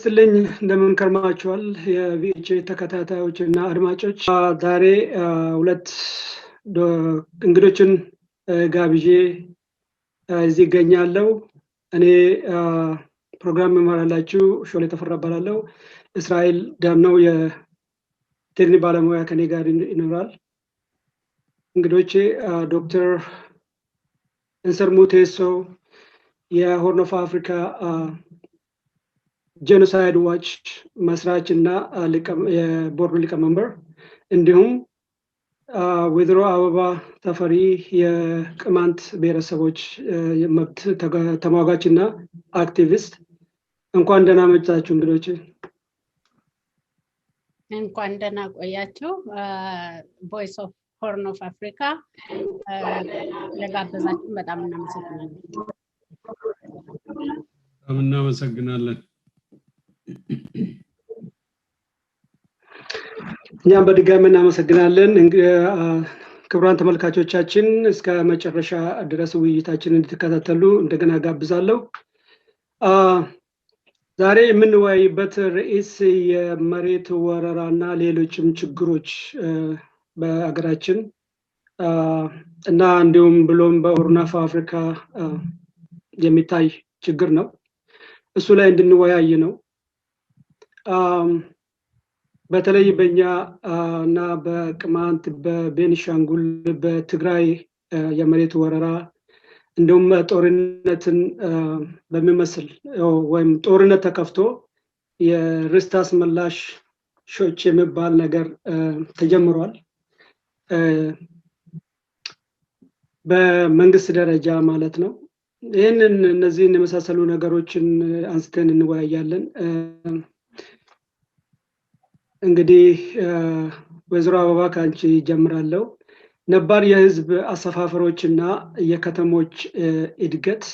ይስጥልኝ እንደምን ከርማችኋል የቪኤች ተከታታዮችና አድማጮች ዛሬ ሁለት እንግዶችን ጋብዤ እዚህ ገኛለሁ እኔ ፕሮግራም መመራላችሁ ሾሌ ተፈራባላለሁ እስራኤል ዳምነው የቴክኒክ ባለሙያ ከኔ ጋር ይኖራል እንግዶቼ ዶክተር እንሰር ሙቴሶ የሆርን ኦፍ አፍሪካ Genocide Watch መስራችና የቦርድ ሊቀመንበር እንዲሁም ወይዘሮ አበባ ተፈሪ የቅማንት ብሔረሰቦች መብት ተሟጋችና አክቲቪስት እንኳን ደህና መጣችሁ እንግዶች እንኳን ደህና ቆያችሁ ቮይስ ኦፍ ሆርን ኦፍ አፍሪካ ለጋበዛችሁ በጣም እናመሰግናለን እኛም በድጋሚ እናመሰግናለን ክቡራን ተመልካቾቻችን እስከ መጨረሻ ድረስ ውይይታችንን እንድትከታተሉ እንደገና ጋብዛለሁ ዛሬ የምንወያይበት ርዕስ የመሬት ወረራና ሌሎችም ችግሮች በአገራችን እና እንዲሁም ብሎም በሆርን ኦፍ አፍሪካ የሚታይ ችግር ነው እሱ ላይ እንድንወያይ ነው በተለይ በእኛ እና በቅማንት በቤኒሻንጉል በትግራይ የመሬት ወረራ እንደውም ጦርነትን በሚመስል ወይም ጦርነት ተከፍቶ የርስት አስመላሽ ሾች የሚባል ነገር ተጀምሯል በመንግስት ደረጃ ማለት ነው ይሄንን እነዚህን የመሳሰሉ ነገሮችን አንስተን እንወያያለን እንግዲህ ወይዘሮ አበባ ካንቺ ጀምራለሁ ነባር የህዝብ አሰፋፈሮችና የከተሞች እድገት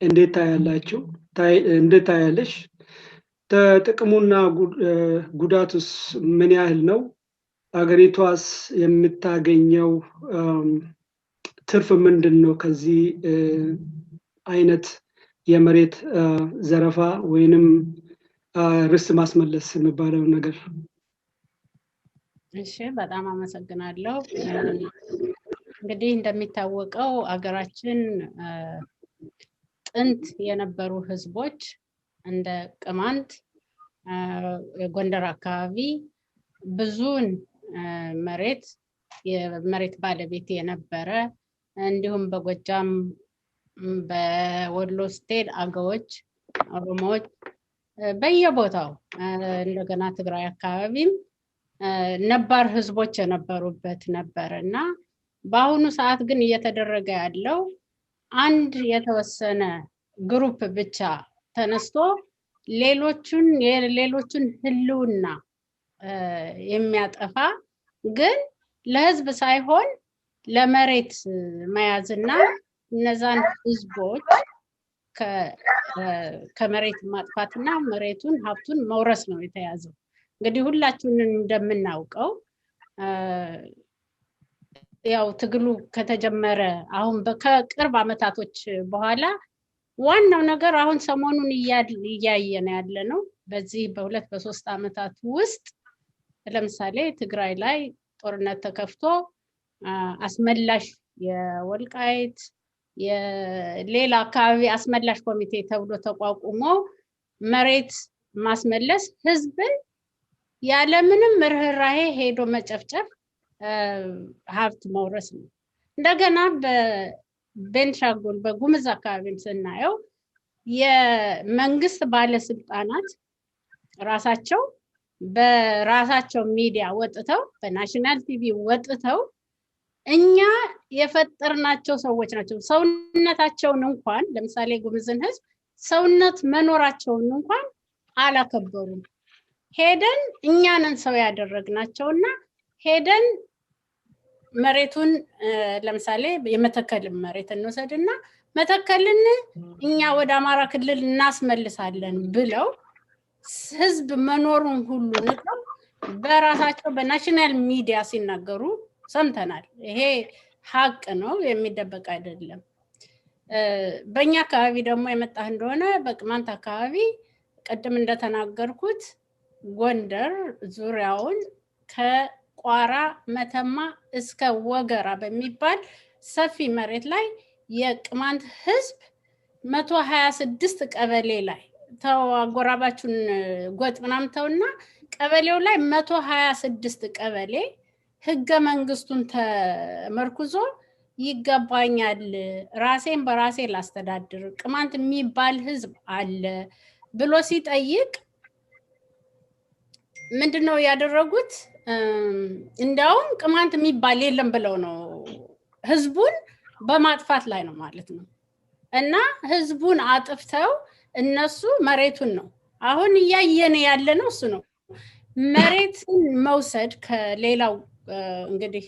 እንዴት ታያላችሁ እንዴት ታያለሽ ጥቅሙና ጉዳቱስ ምን ያህል ነው አገሪቷስ የምታገኘው ትርፍ ምንድነው ከዚህ አይነት የመሬት ዘረፋ ወይንም ርስት ማስመለስ የሚባለው ነገር እሺ በጣም አመሰግናለሁ እንግዲህ እንደሚታወቀው አገራችን ጥንት የነበሩ ህዝቦች እንደ ቅማንት የጎንደር አካባቢ ብዙን የመሬት ባለቤት የነበረ እንዲሁም በጎጃም በወሎ ስቴት አገዎች ኦሮሞዎች በየቦታው እንደገና ትግራይ አካባቢም ነባር ህዝቦች የነበሩበት ነበርና በአሁኑ ሰዓት ግን እየተደረገ ያለው አንድ የተወሰነ ግሩፕ ብቻ ተነስቶ ሌሎችን ህልውና የሚያጠፋ ግን ለህዝብ ሳይሆን ለመሬት መያዝና እነዛን ህዝቦች ከመሬት ማጥፋትና መሬቱን ሀብቱን መውረስ ነው የተያዘው እንግዲህ ሁላችንም እንደምናውቀው ያው ትግሉ ከተጀመረ አሁን በቅርብ አመታቶች በኋላ ዋናው ነገር አሁን ሰሞኑን እያየን ያለነው በዚህ በሁለት በሶስት አመታት ውስጥ ለምሳሌ ትግራይ ላይ ጦርነት ተከፍቶ አስመላሽ የወልቃይት የሌላ አካባቢ አስመላሽ ኮሚቴ ተብሎ ተቋቁሞ መሬት ማስመለስ ህዝብን ያለምንም ርህራሄ ሄዶ መጨፍጨፍ ሀብት መውረስ ነው እንደገና በቤንሻንጉል በጉምዝ አካባቢ ስናየው የመንግስት ባለስልጣናት ራሳቸው በራሳቸው ሚዲያ ወጥተው በናሽናል ቲቪ ወጥተው እኛ የፈጠርናቸው ሰዎች ናቸው ሰውነታቸውን እንኳን ለምሳሌ ጉምዝን ህዝብ ሰውነት መኖራቸውን እንኳን አላከበሩም ሄደን እኛንን ሰው ያደረግናቸውና ሄደን መሬቱን ለምሳሌ የመተከል መሬት እንወሰድና መተከልን እኛ ወደ አማራ ክልል እናስመልሳለን ብለው ህዝብ መኖሩን ሁሉ ንቀው በራሳቸው በናሽናል ሚዲያ ሲናገሩ ሰምተናል ይሄ ሀቅ ነው የሚደበቅ አይደለም በእኛ አካባቢ ደግሞ የመጣህ እንደሆነ በቅማንት አካባቢ ቀደም እንደተናገርኩት ጎንደር ዙሪያውን ከቋራ መተማ እስከ ወገራ በሚባል ሰፊ መሬት ላይ የቅማንት ህዝብ 126 ቀበሌ ላይ ተዋጎራባቹን ጎጥ ምናምን ተውና ቀበሌው ላይ 126 ቀበሌ ህገ መንግስቱን ተመርኩዞ ይገባኛል ራሴን በራሴ ላስተዳድር ቅማንት የሚባል ህዝብ አለ ብሎ ሲጠይቅ ምንድነው ያደረጉት? እንዳውም ቅማንት የሚባል የለም ብለው ነው ህዝቡን በማጥፋት ላይ ነው ማለት ነው። እና ህዝቡን አጥፍተው እነሱ መሬቱን ነው አሁን እያየን ያለ ነው እሱ ነው መሬትን መውሰድ ከሌላው እንግዲህ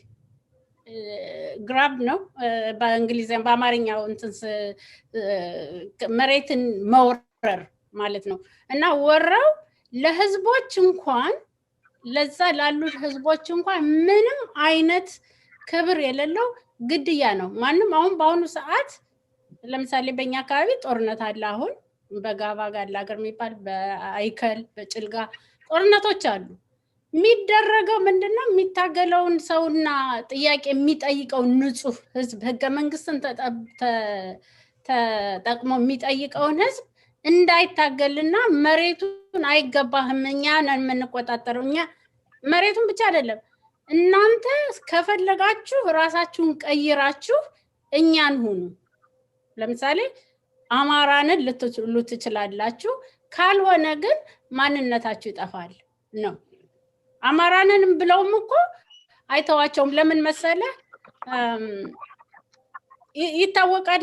ግራብ ነው በእንግሊዘኛ በአማርኛው እንትንስ መሬትን መውረር ማለት ነው። እና ወረው ለህዝቦች እንኳን ለዛ ላሉት ህዝቦች እንኳን ምንም አይነት ክብር የሌለው ግድያ ነው። ማንም አሁን በአሁኑ ሰዓት ለምሳሌ በእኛ አካባቢ ጦርነት አለ አሁን በጋባ ጋር ላገር የሚባል በአይከል በጭልጋ ጦርነቶች አሉ። የሚደረገው ምንድነው? የሚታገለውን ሰውና ጥያቄ የሚጠይቀው ንጹህ ህዝብ ህገ መንግስትን ተጠቅሞ የሚጠይቀውን ህዝብ እንዳይታገልና መሬቱን አይገባህም እኛ ነን የምንቆጣጠረው እኛ መሬቱን ብቻ አይደለም እናንተ ከፈለጋችሁ ራሳችሁን ቀይራችሁ እኛን ሁኑ። ለምሳሌ አማራንን ልትሉ ትችላላችሁ ካልሆነ ግን ማንነታችሁ ይጠፋል ነው። አማራንንም ብለውም እኮ አይተዋቸውም። ለምን መሰለ? ይታወቃል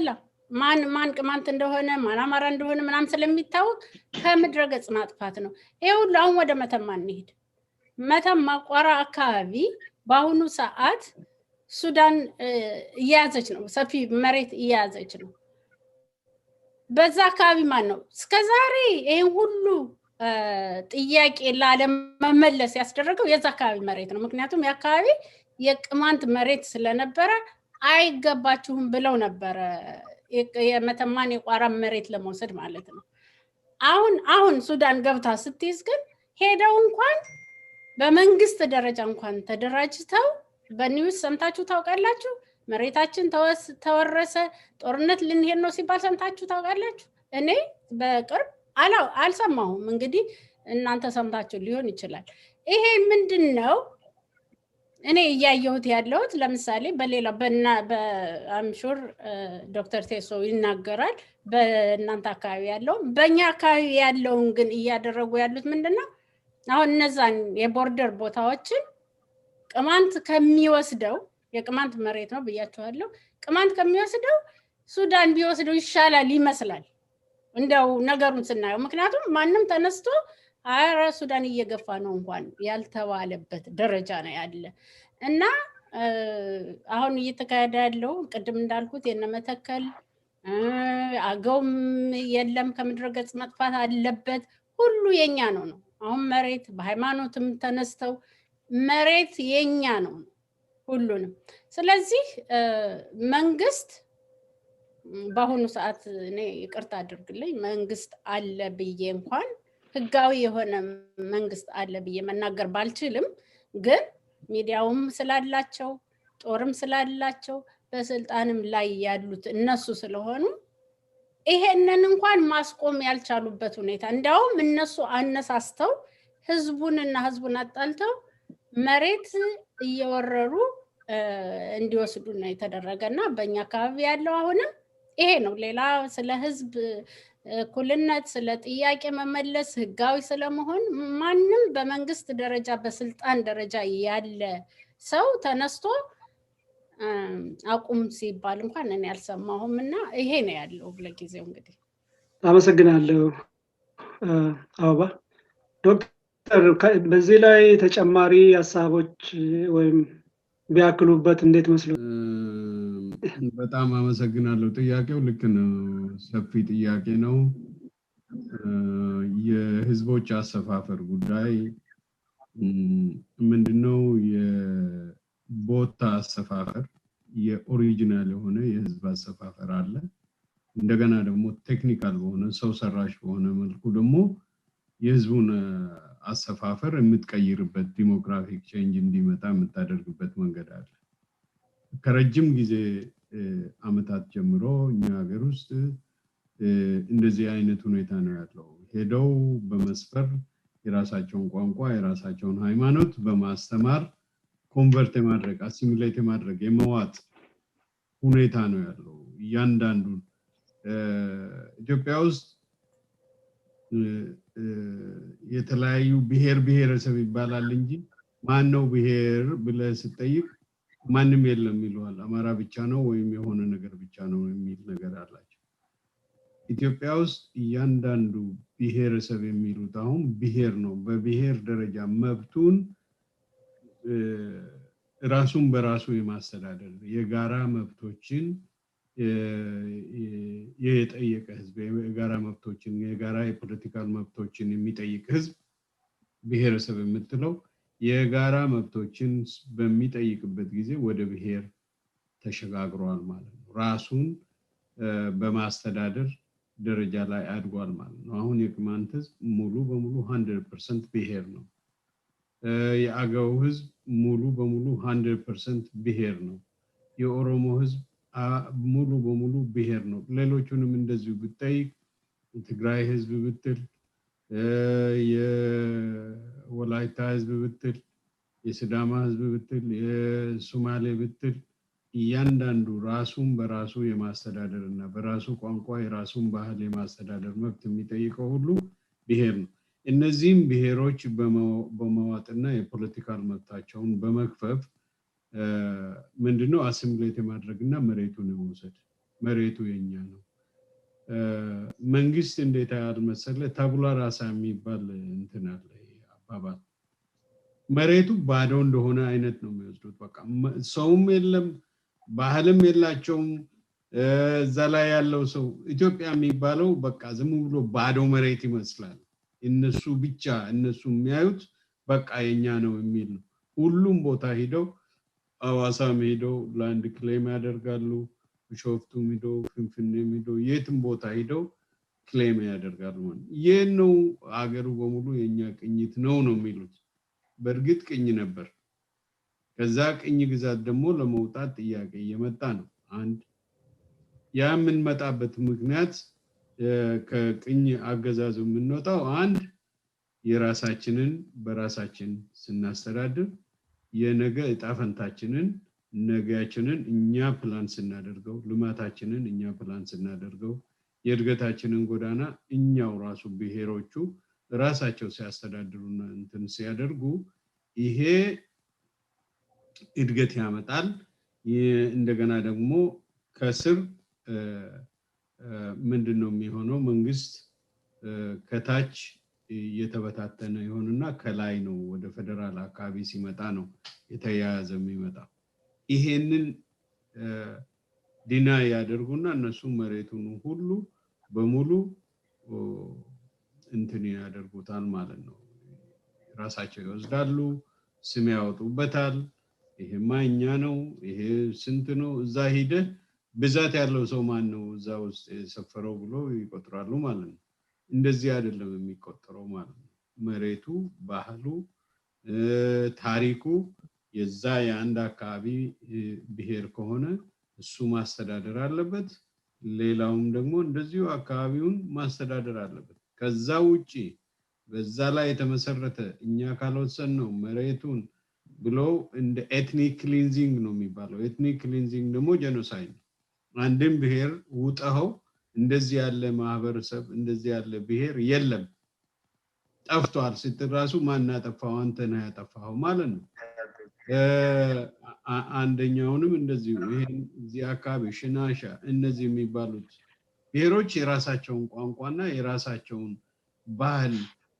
ማን ቅማንት እንደሆነ ማን አማራ እንደሆነ ምናምን ስለሚታወቅ ከምድረ ገጽ ማጥፋት ነው። ይሄ ሁሉ አሁን ወደ መተማ እንሂድ። መተማ ቋራ አካባቢ በአሁኑ ሰዓት ሱዳን እያያዘች ነው፣ ሰፊ መሬት እያያዘች ነው። በዛ አካባቢ ማን ነው እስከዛሬ ይሄን ሁሉ ጥያቄ ላለመመለስ ያስደረገው የዛ አካባቢ መሬት ነው። ምክንያቱም የአካባቢ የቅማንት መሬት ስለነበረ አይገባችሁም ብለው ነበር የመተማን የቋራ መሬት ለመውሰድ ማለት ነው። አሁን ሱዳን ገብታ ስትይዝ ግን ሄደው እንኳን በመንግስት ደረጃ እንኳን ተደራጅተው በኒውስ ሰምታችሁ ታውቃላችሁ? መሬታችን ተወረሰ ጦርነት ልንሄድ ነው ሲባል ሰምታችሁ ታውቃላችሁ? እኔ በቅርብ አልሰማሁም። እንግዲህ እናንተ ሰምታችሁ ሊሆን ይችላል። ይሄ ምንድነው? እኔ እያየሁት ያለሁት ለምሳሌ በሌላ በአምሹር ዶክተር ቴሶ ይናገራል በእናንተ አካባቢ ያለው በእኛ አካባቢ ያለውን ግን እያደረጉ ያሉት ምንድነው? አሁን እነዛን የቦርደር ቦታዎችን ቅማንት ከሚወስደው የቅማንት መሬት ነው ብያችኋለሁ። ቅማንት ከሚወስደው ሱዳን ቢወስደው ይሻላል ይመስላል እንደው ነገሩን ስናየው። ምክንያቱም ማንም ተነስቶ አረ ሱዳን እየገፋ ነው እንኳን ያልተባለበት ደረጃ ነው ያለ እና አሁን እየተካሄደ ያለው ቅድም እንዳልኩት የነመተከል አገውም የለም ከምድረ ገጽ መጥፋት አለበት ሁሉ የኛ ነው። አሁን መሬት በሃይማኖትም ተነስተው መሬት የኛ ነው ሁሉንም። ስለዚህ መንግስት በአሁኑ ሰዓት እኔ ይቅርታ አድርግልኝ መንግስት አለ ብዬ እንኳን ህጋዊ የሆነ መንግስት አለ ብዬ መናገር ባልችልም ግን ሚዲያውም ስላላቸው ጦርም ስላላቸው በስልጣንም ላይ ያሉት እነሱ ስለሆኑ ይሄንን እንኳን ማስቆም ያልቻሉበት ሁኔታ እንዲያውም እነሱ አነሳስተው ህዝቡን አጣልተው መሬት እየወረሩ እንዲወስዱ ነው የተደረገና በእኛ አካባቢ ያለው አሁንም ይሄ ነው። ሌላ ስለ ህዝብ እኩልነት ስለ ጥያቄ መመለስ ህጋዊ ስለመሆን ማንም በመንግስት ደረጃ በስልጣን ደረጃ ያለ ሰው ተነስቶ አቁም ሲባል እንኳን እኔ አልሰማሁምና ይሄ ነው ያለው ለጊዜው። እንግዲህ አመሰግናለሁ አበባ። ዶክተር በዚህ ላይ ተጨማሪ ሐሳቦች ወይም ቢያክሉበት እንዴት መስሎ? በጣም አመሰግናለሁ። ጥያቄው ልክ ነው፣ ሰፊ ጥያቄ ነው። የህዝቦች አሰፋፈር ጉዳይ ምንድነው? የቦታ አሰፋፈር የኦሪጂናል የሆነ የህዝብ አሰፋፈር አለ። እንደገና ደግሞ ቴክኒካል በሆነ ሰው ሰራሽ በሆነ መልኩ ደግሞ የህዝቡን አሰፋፈር የምትቀይርበት ዲሞግራፊክ ቼንጅ እንዲመጣ የምታደርግበት መንገድ አለ። ከረጅም ጊዜ አመታት ጀምሮ እኛ ሀገር ውስጥ እንደዚህ አይነት ሁኔታ ነው ያለው። ሄደው በመስፈር የራሳቸውን ቋንቋ የራሳቸውን ሃይማኖት በማስተማር ኮንቨርት የማድረግ አሲሚሌት የማድረግ የመዋጥ ሁኔታ ነው ያለው። እያንዳንዱ ኢትዮጵያ ውስጥ የተለያዩ ብሔር ብሔረሰብ ይባላል እንጂ ማን ነው ብሔር ብለህ ስትጠይቅ ማንም የለም ይሏል። አማራ ብቻ ነው ወይም የሆነ ነገር ብቻ ነው የሚል ነገር አላቸው። ኢትዮጵያ ውስጥ እያንዳንዱ ብሔረሰብ የሚሉት አሁን ብሔር ነው። በብሔር ደረጃ መብቱን ራሱን በራሱ የማስተዳደር የጋራ መብቶችን የጠየቀ ህዝብ የጋራ መብቶችን የጋራ የፖለቲካል መብቶችን የሚጠይቅ ህዝብ ብሔረሰብ የምትለው የጋራ መብቶችን በሚጠይቅበት ጊዜ ወደ ብሔር ተሸጋግሯል ማለት ነው። ራሱን በማስተዳደር ደረጃ ላይ አድጓል ማለት ነው። አሁን የቅማንት ህዝብ ሙሉ በሙሉ 100% ብሔር ነው። የአገው ህዝብ ሙሉ በሙሉ 100% ብሔር ነው። የኦሮሞ ህዝብ ሙሉ በሙሉ ብሔር ነው። ሌሎቹንም እንደዚሁ ብትጠይቅ የትግራይ ህዝብ ብትል የወላይታ ህዝብ ብትል የሲዳማ ህዝብ ብትል የሶማሌ ብትል እያንዳንዱ ራሱን በራሱ የማስተዳደር እና በራሱ ቋንቋ የራሱን ባህል የማስተዳደር መብት የሚጠይቀው ሁሉ ብሔር ነው። እነዚህም ብሔሮች በመዋጥና የፖለቲካል መብታቸውን በመክፈፍ ምንድነው አሲሚሌት የማድረግና መሬቱን የመውሰድ መሬቱ የኛ ነው። መንግስት እንዴት ያህል መሰለ ታቡላ ራሳ የሚባል እንትን አለ አባባል። መሬቱ ባዶ እንደሆነ አይነት ነው የሚወስዱት። በቃ ሰውም የለም ባህልም የላቸውም። እዛ ላይ ያለው ሰው ኢትዮጵያ የሚባለው በቃ ዝም ብሎ ባዶ መሬት ይመስላል። እነሱ ብቻ እነሱ የሚያዩት በቃ የኛ ነው የሚል ነው። ሁሉም ቦታ ሄደው አዋሳም ሄደው ላንድ ክሌም ያደርጋሉ። ቢሾፍቱም ሄደው ፍንፍኔም ሄደው የትም ቦታ ሄደው ክሌም ያደርጋሉ ማለት ይሄን ነው። አገሩ በሙሉ የኛ ቅኝት ነው ነው የሚሉት። በእርግጥ ቅኝ ነበር። ከዛ ቅኝ ግዛት ደግሞ ለመውጣት ጥያቄ እየመጣ ነው። አንድ ያ የምንመጣበት ምክንያት ከቅኝ አገዛዙ የምንወጣው አንድ የራሳችንን በራሳችን ስናስተዳድር የነገ እጣፈንታችንን ነገያችንን እኛ ፕላን ስናደርገው ልማታችንን እኛ ፕላን ስናደርገው የእድገታችንን ጎዳና እኛው ራሱ ብሔሮቹ ራሳቸው ሲያስተዳድሩና እንትን ሲያደርጉ ይሄ እድገት ያመጣል። እንደገና ደግሞ ከስር ምንድነው የሚሆነው? መንግስት ከታች የተበታተነ ይሆንና ከላይ ነው ወደ ፌደራል አካባቢ ሲመጣ ነው የተያያዘ የሚመጣ። ይሄንን ዲና ያደርጉና እነሱ መሬቱን ሁሉ በሙሉ እንትን ያደርጉታል ማለት ነው። ራሳቸው ይወስዳሉ፣ ስም ያወጡበታል። ይሄማ እኛ ነው፣ ይሄ ስንት ነው፣ እዛ ሄደ ብዛት ያለው ሰው ማን ነው እዛ ውስጥ የሰፈረው ብሎ ይቆጥራሉ ማለት ነው። እንደዚህ አይደለም የሚቆጠረው ማለት ነው። መሬቱ፣ ባህሉ፣ ታሪኩ የዛ የአንድ አካባቢ ብሔር ከሆነ እሱ ማስተዳደር አለበት። ሌላውም ደግሞ እንደዚሁ አካባቢውን ማስተዳደር አለበት። ከዛ ውጪ በዛ ላይ የተመሰረተ እኛ ካልወሰን ነው መሬቱን ብሎ እንደ ኤትኒክ ክሊንዚንግ ነው የሚባለው። ኤትኒክ ክሊንዚንግ ደግሞ ጄኖሳይድ ነው። አንድም ብሔር ውጣው እንደዚህ ያለ ማህበረሰብ እንደዚህ ያለ ብሔር የለም ጠፍቷል ስትራሱ ማን ያጠፋው አንተ ነህ ያጠፋው ማለት ነው። አንደኛውንም እንደዚሁ ይሄን እዚህ አካባቢ ሽናሻ እነዚህ የሚባሉት ብሔሮች የራሳቸውን ቋንቋና የራሳቸውን ባህል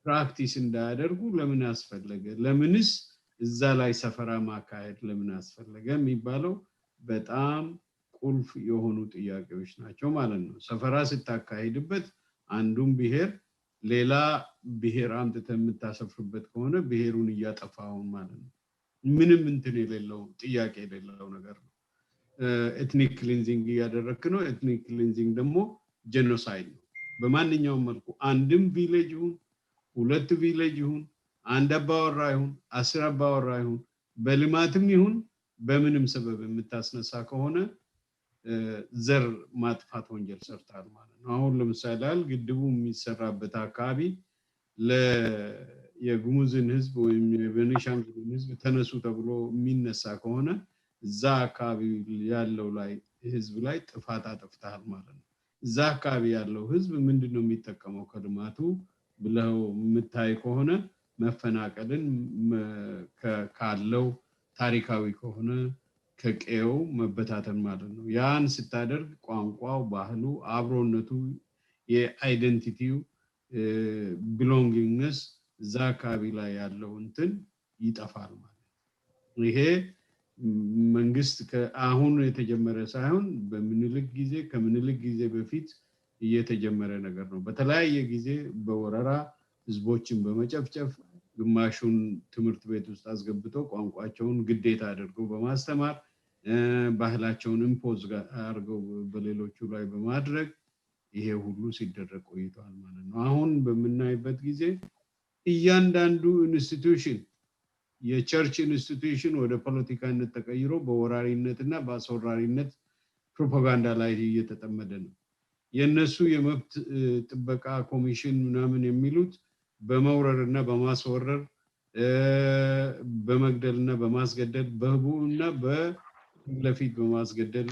ፕራክቲስ እንዳያደርጉ ለምን አስፈለገ? ለምንስ እዛ ላይ ሰፈራ ማካሄድ ለምን አስፈለገ የሚባለው በጣም ቁልፍ የሆኑ ጥያቄዎች ናቸው ማለት ነው። ሰፈራ ስታካሂድበት አንዱን ብሔር ሌላ ብሔር አምጥተህ የምታሰፍርበት ከሆነ ብሔሩን እያጠፋው ማለት ነው። ምንም እንትን የሌለው ጥያቄ የሌለው ነገር ነው። ኤትኒክ ክሊንዚንግ እያደረክ ነው። ኤትኒክ ክሊንዚንግ ደግሞ ጄኖሳይድ ነው በማንኛውም መልኩ አንድም ቪሌጅ ይሁን ሁለት ቪሌጅ ይሁን አንድ አባወራ ይሁን 10 አባወራ ይሁን በልማትም ይሁን በምንም ሰበብ የምታስነሳ ከሆነ ዘር ማጥፋት ወንጀል ሰርታል ማለት ነው አሁን ለምሳሌ ግድቡ የሚሰራበት አካባቢ የጉሙዝን ህዝብ ወይም የቤኒሻንጉልን ህዝብ ተነሱ ተብሎ የሚነሳ ከሆነ እዛ አካባቢ ያለው ላይ ህዝብ ላይ ጥፋት አጥፍታል ማለት ነው እዛ አካባቢ ያለው ህዝብ ምንድነው የሚጠቀመው ከልማቱ ብለው የምታይ ከሆነ መፈናቀልን ካለው ታሪካዊ ከሆነ ከቀየው መበታተን ማለት ነው ያን ስታደርግ ቋንቋው ባህሉ አብሮነቱ የአይደንቲቲው belongingness እዛ አካባቢ ላይ ያለው እንትን ይጠፋል ማለት ነው ይሄ መንግስት አሁን የተጀመረ ሳይሆን በምንልክ ጊዜ ከምንልክ ጊዜ በፊት እየተጀመረ ነገር ነው በተለያየ ጊዜ በወረራ ህዝቦችን በመጨፍጨፍ ግማሹን ትምህርት ቤት ውስጥ አስገብቶ ቋንቋቸውን ግዴታ አድርገው በማስተማር ባህላቸውን ኢምፖዝ አድርገው በሌሎቹ ላይ በማድረግ ይሄ ሁሉ ሲደረግ ቆይቷል ማለት ነው አሁን በመናይበት ጊዜ እያንዳንዱ ኢንስቲትዩሽን የቸርች ኢንስቲትዩሽን ወደ ፖለቲካነት ተቀይሮ በወራሪነትና በአስወራሪነት ፕሮፓጋንዳ ላይ እየተጠመደ ነው የነሱ የመብት ጥበቃ ኮሚሽን ምናምን የሚሉት በመውረርና በማስወረር በመግደልና በማስገደል በህቡና በለፊት በማስገደል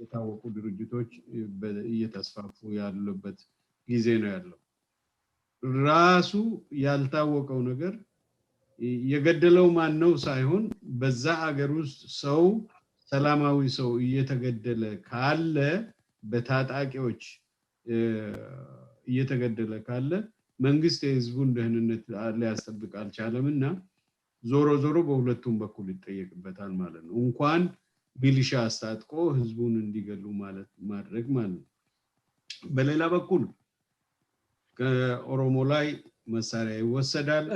የታወቁ ድርጅቶች እየተስፋፉ ያሉበት ጊዜ ነው ያለው ራሱ ያልታወቀው ነገር የገደለው ማን ነው ሳይሆን በዛ ሀገር ውስጥ ሰው ሰላማዊ ሰው እየተገደለ ካለ በታጣቂዎች እየተገደለ ካለ መንግስት የህዝቡን ደህንነት ሊያስጠብቅ አልቻለምና ዞሮ ዞሮ በሁለቱም በኩል ይጠየቅበታል ማለት ነው እንኳን ሚሊሻ አስታጥቆ ህዝቡን እንዲገሉ ማለት ማድረግ ማለት ነው በሌላ በኩል ከኦሮሞ ላይ መሳሪያ ይወሰዳል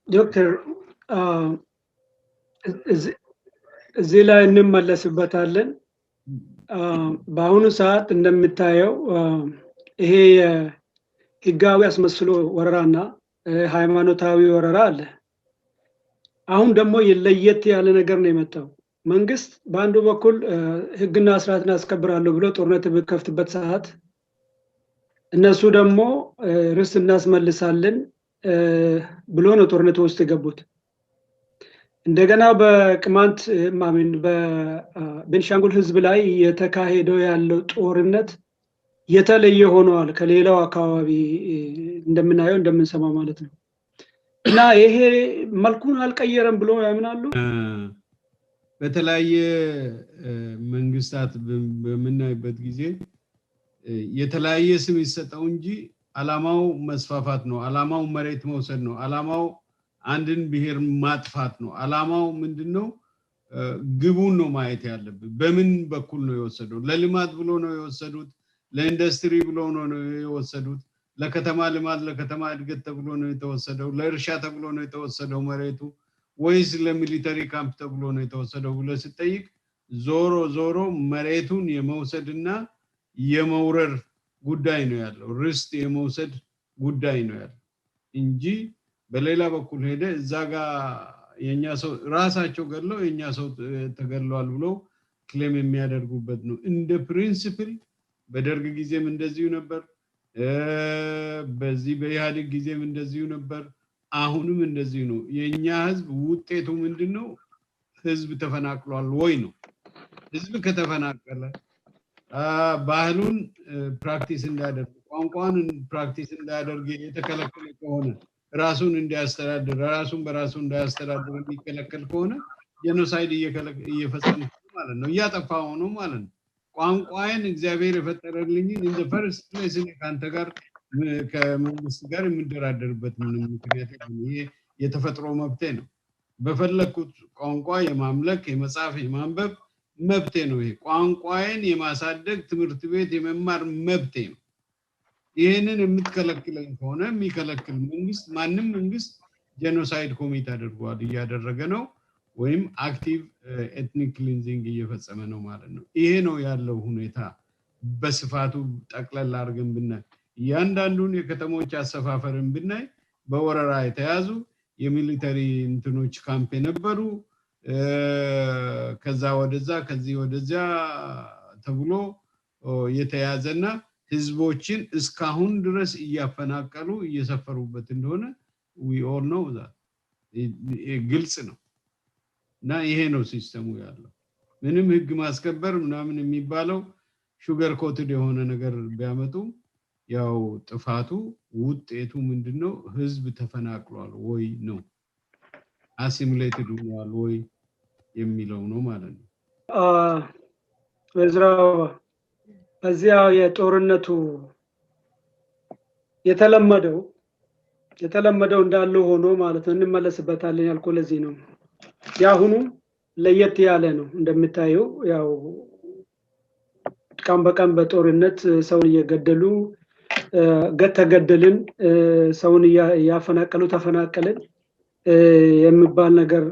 ዶክተር እዚህ ላይ እንመለስበታለን በአሁኑ ሰዓት እንደምታየው ይሄ ህጋዊ አስመስሎ ወረራና ሃይማኖታዊ ወረራ አለ አሁን ደግሞ ለየት ያለ ነገር ነው የመጣው መንግስት በአንዱ በኩል ህግና ስርዓትን አስከብራለሁ ብሎ ጦርነት በከፍትበት ሰዓት እነሱ ደግሞ ርስት እናስመልሳለን ብሎ ነው ጦርነት ውስጥ የገቡት እንደገና በቅማንት ማሚን በቤንሻንጉል ህዝብ ላይ የተካሄደው ያለው ጦርነት የተለየ ሆኗል ከሌላው አካባቢ እንደምናየው እንደምንሰማው ማለት ነው እና ይሄ መልኩን አልቀየረም ብሎ ያምናሉ በተለያየ መንግስታት በመናይበት ጊዜ የተለያየ ስም ይሰጣው እንጂ አላማው መስፋፋት ነው አላማው መሬት መውሰድ ነው አላማው አንድን ብሔር ማጥፋት ነው አላማው ምንድነው ግቡን ነው ማየት ያለበት በምን በኩል ነው የወሰደው ለልማት ብሎ ነው የወሰዱት ለኢንዱስትሪ ብሎ ነው የወሰዱት ለከተማ ልማት ለከተማ እድገት ተብሎ ነው የተወሰደው ለእርሻ ተብሎ ነው የተወሰደው መሬቱ ወይስ ለሚሊተሪ ካምፕ ተብሎ ነው የተወሰደው ብሎ ሲጠይቅ ዞሮ መሬቱን የመውሰድና የመውረር ጉዳይ ነው ያለው ርስት የመውሰድ ጉዳይ ነው ያለው እንጂ በሌላ በኩል ሄደ እዛጋ የኛ ሰው ራሳቸው ገለው የኛ ሰው ተገለዋል ብሎ ክሌም የሚያደርጉበት ነው እንደ ፕሪንሲፕል በደርግ ጊዜም እንደዚሁ ነበር በዚህ በኢህአዴግ ጊዜም እንደዚሁ ነበር አሁንም እንደዚሁ ነው የኛ ህዝብ ውጤቱ ምንድነው ህዝብ ተፈናቅሏል ወይ ነው ህዝብ ከተፈናቀለ ባህሉን ፕራክቲስ እንዳያደርግ ቋንቋን ፕራክቲስ እንዳያደርግ የተከለከለ ከሆነ ራሱን እንዲያስተዳድር ራሱን በራሱ እንዳያስተዳድር የሚከለከል ከሆነ ጄኖሳይድ እየፈጸመ ማለት ነው ያጠፋው ነው ማለት ነው ቋንቋን እግዚአብሔር የፈጠረልኝ in the first place ካንተ ጋር ከመንግስት ጋር የምንደራደርበት ምንም ምክንያት ይሄ የተፈጥሮ መብቴ ነው በፈለኩት ቋንቋ የማምለክ የመጻፍ የማንበብ መብቴ ነው ይሄ ቋንቋን የማሳደግ ትምህርት ቤት የመማር መብቴ ነው ይሄንን የምትከለክለኝ ከሆነ የሚከለክል መንግስት ማንንም መንግስት ጄኖሳይድ ኮሚት አድርጓል እያደረገ ነው ወይም አክቲቭ ኤትኒክ ክሊንዚንግ እየፈጸመ ነው ማለት ነው ይሄ ነው ያለው ሁኔታ በስፋቱ ጠቅለል አድርገን ብናይ ያንዳንዱን የከተሞች አሰፋፈርን ብናይ በወረራ የተያዙ የሚሊተሪ እንትኖች ካምፕ የነበሩ ከዛ ወደዛ ከዚህ ወደዛ ተብሎ የተያዘና ህዝቦችን እስካሁን ድረስ እያፈናቀሉ እየሰፈሩበት እንደሆነ we all know that ግልጽ ነው እና ይሄ ነው ሲስተሙ ያለው ምንም ህግ ማስከበር ምናምን የሚባለው ሹገር ኮትድ የሆነ ነገር ቢያመጡ ያው ጥፋቱ ውጤቱ ምንድነው ህዝብ ተፈናቅሏል ወይ ነው አሲሙሌትድ ሆኗል ወይ የሚለው ነው ማለት ነው ወዝራው በዚያው የጦርነቱ የተለመደው እንዳለው ሆኖ ማለት ነው እንመለስበታለን ያልኩ ለዚህ ነው ያሁኑ ለየት ያለ ነው እንደምታየው ያው ቀን በቀን በጦርነት ሰውን እየገደሉ ተገደልን ሰውን ያፈናቀሉ ተፈናቀልን የሚባል ነገር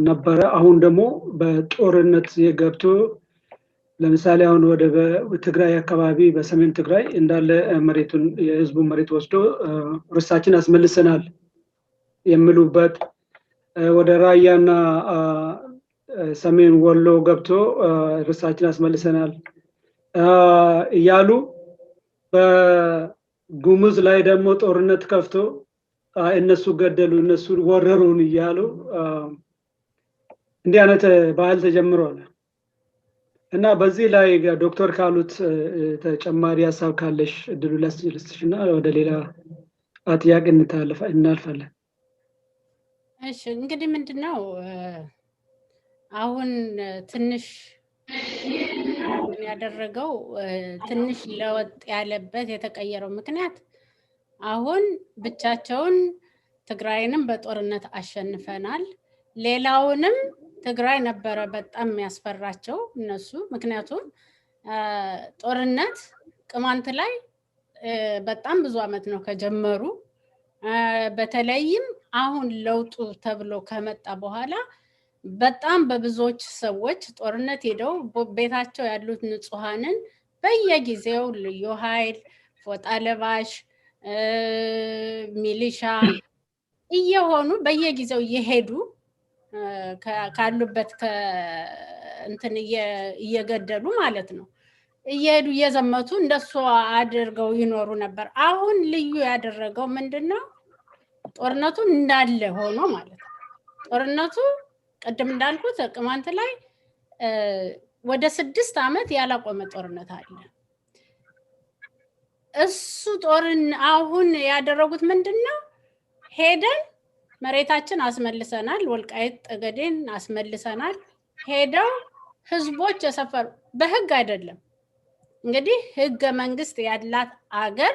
ነበረ አሁን ደግሞ በጦርነት የገብቶ ለምሳሌ አሁን ወደ ትግራይ አካባቢ በሰሜን ትግራይ እንዳለ መሬቱን የህዝቡ መሬት ወስዶ ርሳችን አስመልሰናል የሚሉበት ወደ ራያና ሰሜን ወሎ ገብቶ ርሳችን አስመልሰናል ያሉ በጉሙዝ ላይ ደግሞ ጦርነት ከፍቶ እነሱ ገደሉ እነሱ ወረሩን ይያሉ እንዲህ አይነት ባህል ተጀምሯል እና በዚህ ላይ ዶክተር ካሉት ተጨማሪ ሐሳብ ካለሽ እድሉ ላስችልሽና ወደ ሌላ ጥያቄ እናልፋለን እሺ እንግዲህ ምንድነው አሁን ትንሽ ያደረገው ትንሽ ለወጥ ያለበት የተቀየረው ምክንያት አሁን ብቻቸውን ትግራይንም በጦርነት አሸንፈናል ሌላውንም ትግራይ ነበረ በጣም ያስፈራቸው እነሱ ምክንያቱም ጦርነት ቅማንት ላይ በጣም ብዙ አመት ነው ከጀመሩ በተለይም አሁን ለውጡ ተብሎ ከመጣ በኋላ በጣም በብዙዎች ሰዎች ጦርነት ሄደው ቤታቸው ያሉት ንጹሃንን በየጊዜው ልዩ ኃይል ፎጣ ለባሽ ሚሊሻ እየሆኑ በየጊዜው እየሄዱ ካሉበት እንትን እየገደሉ ማለት ነው እየሄዱ እየዘመቱ እንደሱ አድርገው ይኖሩ ነበር አሁን ልዩ ያደረገው ምንድነው ጦርነቱ እንዳለ ሆኖ ማለት ነው ጦርነቱ ቀደም እንዳልኩት ቅማንት ላይ ወደ 6 አመት ያላቆመ ጦርነት አለ እሱ ጦርን አሁን ያደረጉት ምንድነው ሄደን መሬታችን አስመልሰናል ወልቃይት ጠገዴን አስመልሰናል ሄደው ህዝቦች የሰፈሩ በህግ አይደለም እንግዲህ ህገ መንግስት ያላት አገር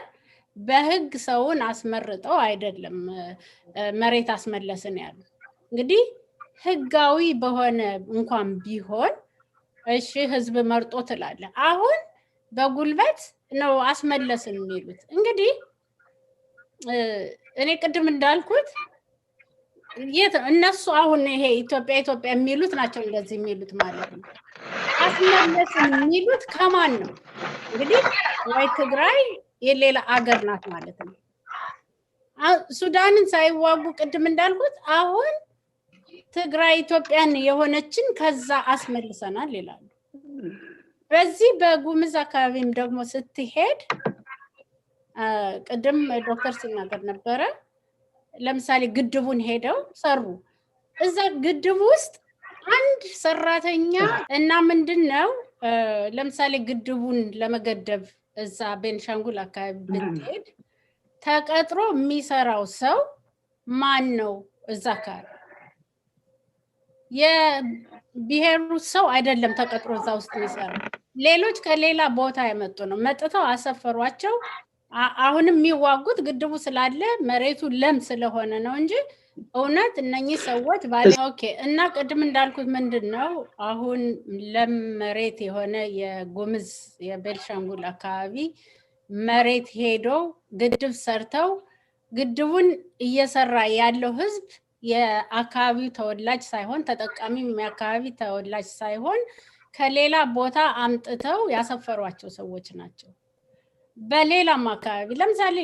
በህግ ሰውን አስመርጠው አይደለም መሬት አስመለስን ያሉ እንግዲህ ህጋዊ በሆነ እንኳን ቢሆን እሺ ህዝብ መርጦ ተላለ አሁን በጉልበት ነው አስመለስን የሚሉት እንግዲህ እኔ ቅድም እንዳልኩት እነሱ አሁን ይሄ ኢትዮጵያ የሚሉት ናቸው እንደዚህ የሚሉት ማለት ነው አስመለስን የሚሉት ከማን ነው እንግዲህ ወይ ትግራይ የሌላ አገር ናት ማለት ነው ሱዳንን ሳይዋጉ ቅድም እንዳልኩት አሁን ትግራይ ኢትዮጵያን የሆነችን ከዛ አስመልሰናል ይላሉ በዚህ በጉምዝ አካባቢም ደግሞ ስትሄድ ቅድም ዶክተር ሲናገር ነበረ ለምሳሌ ግድቡን ሄደው ሰሩ እዛ ግድቡ ውስጥ አንድ ሰራተኛ እና ምንድነው ለምሳሌ ግድቡን ለመገደብ እዛ ቤንሻንጉል አካባቢ ብትሄድ ተቀጥሮ የሚሰራው ሰው ማን ነው እዛ አካባቢ የብሔሩ ሰው አይደለም ተቀጥሮ እዛ ውስጥ የሚሰራው ሌሎች ከሌላ ቦታ የመጡ ነው መጥተው አሰፈሯቸው አሁንም የሚዋጉት ግድቡ ስላለ መሬቱ ለም ስለሆነ ነው እንጂ እውነት እነኚህ ሰዎች ኦኬ እና ቅድም እንዳልኩት ምንድነው አሁን ለም መሬት የሆነ የጉምዝ የቤንሻንጉል አካባቢ መሬት ሄዶ ግድብ ሰርተው ግድቡን እየሰራ ያለው ህዝብ የአካባቢው ተወላጅ ሳይሆን ተጠቃሚም የአካባቢ ተወላጅ ሳይሆን ከሌላ ቦታ አምጥተው ያሰፈሯቸው ሰዎች ናቸው። በሌላም አካባቢ ለምሳሌ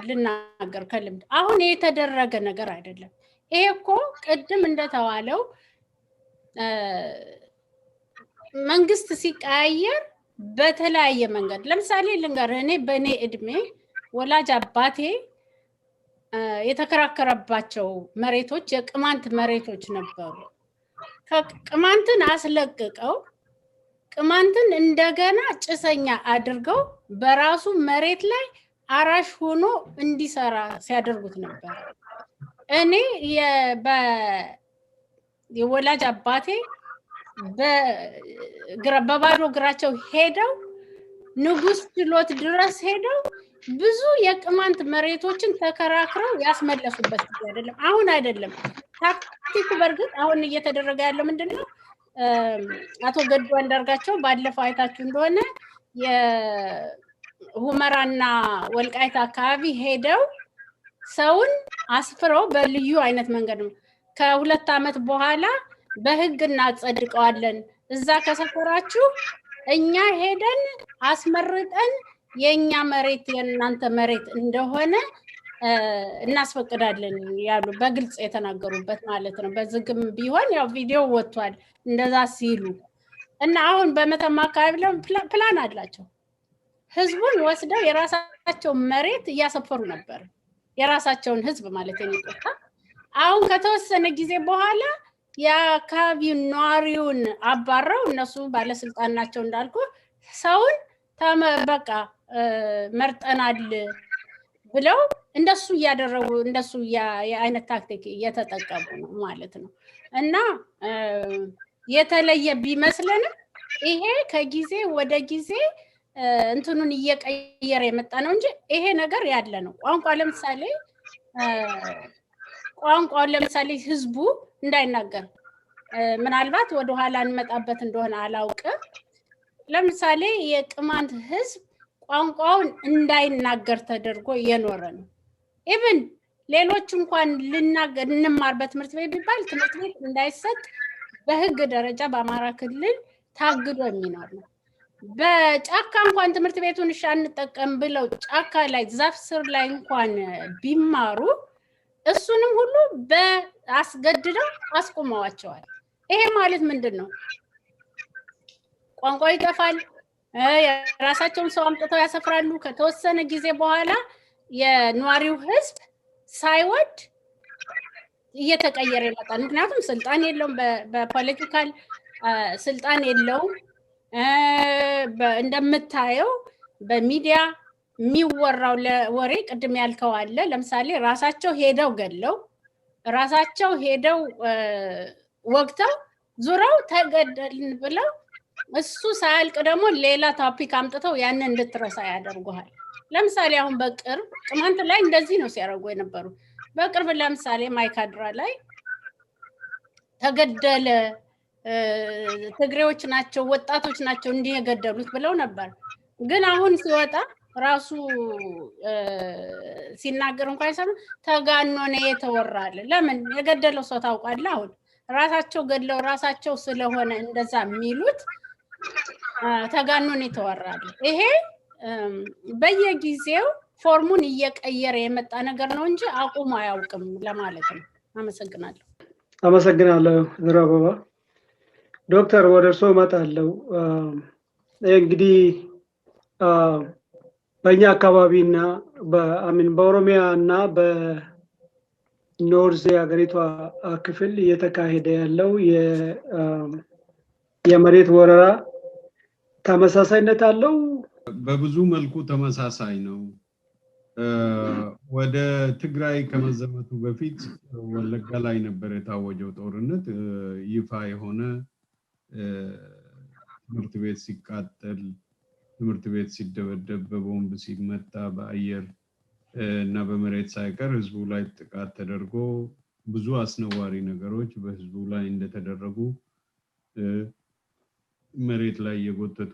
ልናገር ከልምድ አሁን የተደረገ ነገር አይደለም። ይሄ እኮ ቅድም እንደተባለው መንግስት ሲቀያየር በተለያየ መንገድ ለምሳሌ ልንገርህ እኔ በእኔ እድሜ ወላጅ አባቴ የተከራከረባቸው መሬቶች የቅማንት መሬቶች ነበሩ። ቅማንትን አስለቅቀው ቅማንትን እንደገና ጭሰኛ አድርገው በራሱ መሬት ላይ አራሽ ሆኖ እንዲሰራ ሲያደርጉት ነበር። እኔ የወላጅ አባቴ በባዶ እግራቸው ሄደው ንጉስ ችሎት ድረስ ሄደው ብዙ የቅማንት መሬቶችን ተከራክረው ያስመለሱበት አይደለም። አሁን አይደለም ታክቲኩ በርግጥ አሁን እየተደረገ ያለው ምንድነው? አቶ ገዱ አንዳርጋቸው ባለፈው አይታችሁ እንደሆነ የሁመራና ወልቃይት አካባቢ ሄደው ሰውን አስፍረው በልዩ አይነት መንገድ ነው ከ2 ዓመት በኋላ በህግ እናጸድቀዋለን እዛ ከሰፈራችሁ እኛ ሄደን አስመርጠን የኛ መሬት የናንተ መሬት እንደሆነ እናስፈቅዳለን ያሉ በግልጽ የተናገሩበት ማለት ነው። በዝግም ቢሆን ያው ቪዲዮ ወጥቷል እንደዛ ሲሉ እና አሁን በመተማ አካባቢ ላይ ፕላን አላቸው። ህዝቡን ወስደው የራሳቸው መሬት እያሰፈሩ ነበር። የራሳቸውን ህዝብ ማለት ነው። አሁን ከተወሰነ ጊዜ በኋላ የአካባቢውን ነዋሪውን አባረው እነሱ ባለስልጣን ናቸው እንዳልኩ ሰውን በቃ መርጠናል ብለው እንደሱ እያደረጉ እንደሱ የአይነት ታክቲክ እየተጠቀሙ ነው ማለት ነው። እና የተለየ ቢመስለንም ይሄ ከጊዜ ወደ ጊዜ እንትኑን እየቀየረ የመጣ ነው እንጂ ይሄ ነገር ያለ ነው። ቋንቋውን ለምሳሌ ህዝቡ እንዳይናገር ምናልባት ወደ ኋላ እንመጣበት እንደሆነ አላውቅም። ለምሳሌ የቅማንት ህዝብ ቋንቋውን እንዳይናገር ተደርጎ የኖረ ነው። ኢቭን ሌሎች እንኳን እንማርበት ትምህርት ቤት ቢባል ትምህርት ቤት እንዳይሰጥ በህግ ደረጃ በአማራ ክልል ታግዶ የሚኖር ነው። በጫካ እንኳን ትምህርት ቤቱን አንጠቀም ብለው ጫካ ላይ ዛፍ ስር ላይ እንኳን ቢማሩ እሱንም ሁሉ በአስገድደው አስቆመዋቸዋል። ይሄ ማለት ምንድነው? ቋንቋ ይጠፋል። የራሳቸውን ሰው አምጥተው ያሰፍራሉ። ከተወሰነ ጊዜ በኋላ የነዋሪው ህዝብ ሳይወድ እየተቀየረ ይመጣል። ምክንያቱም ስልጣን የለውም፣ በፖለቲካል ስልጣን የለውም። እንደምታየው በሚዲያ የሚወራው ለወሬ ቅድም ያልከው አለ። ለምሳሌ ራሳቸው ሄደው ገለው ራሳቸው ሄደው ወግተው ዙራው ተገደልን ብለው እሱ ሳያልቅ ደግሞ ሌላ ቶፒክ አምጥተው ያንን እንድትረሳ ያደርጉሃል። ለምሳሌ አሁን በቅርብ ቅማንት ላይ እንደዚህ ነው ሲያደርጉ የነበሩ። በቅርብ ለምሳሌ ማይካድራ ላይ ተገደለ፣ ትግሬዎች ናቸው ወጣቶች ናቸው እንዲህ የገደሉት ብለው ነበር። ግን አሁን ሲወጣ ራሱ ሲናገር እንኳን ሰው ተጋኖ ነው የተወራለ። ለምን የገደለው ሰው ታውቃለህ? አሁን ራሳቸው ገድለው ራሳቸው ስለሆነ እንደዛ የሚሉት ተጋኖ ነው የተወራለ። ይሄ በየጊዜው ፎርሙን እየቀየረ የመጣ ነገር ነው እንጂ አቁሞ አያውቅም ለማለት ነው። አመሰግናለሁ ዝራባባ። ዶክተር ወደ እርስዎ እመጣለሁ። እንግዲህ በእኛ አካባቢና በኦሮሚያ እና በኖርዝ የሀገሪቷ ክፍል እየተካሄደ ያለው የመሬት ወረራ ተመሳሳይነት አለው? በብዙ መልኩ ተመሳሳይ ነው። ወደ ትግራይ ከመዘመቱ በፊት ወለጋ ላይ ነበር የታወጀው ጦርነት። ይፋ የሆነ ትምህርት ቤት ሲቃጠል፣ ትምህርት ቤት ሲደበደብ፣ በቦምብ ሲመታ፣ በአየር እና በመሬት ሳይቀር ህዝቡ ላይ ጥቃት ተደርጎ ብዙ አስነዋሪ ነገሮች በህዝቡ ላይ እንደተደረጉ መሬት ላይ የጎተቱ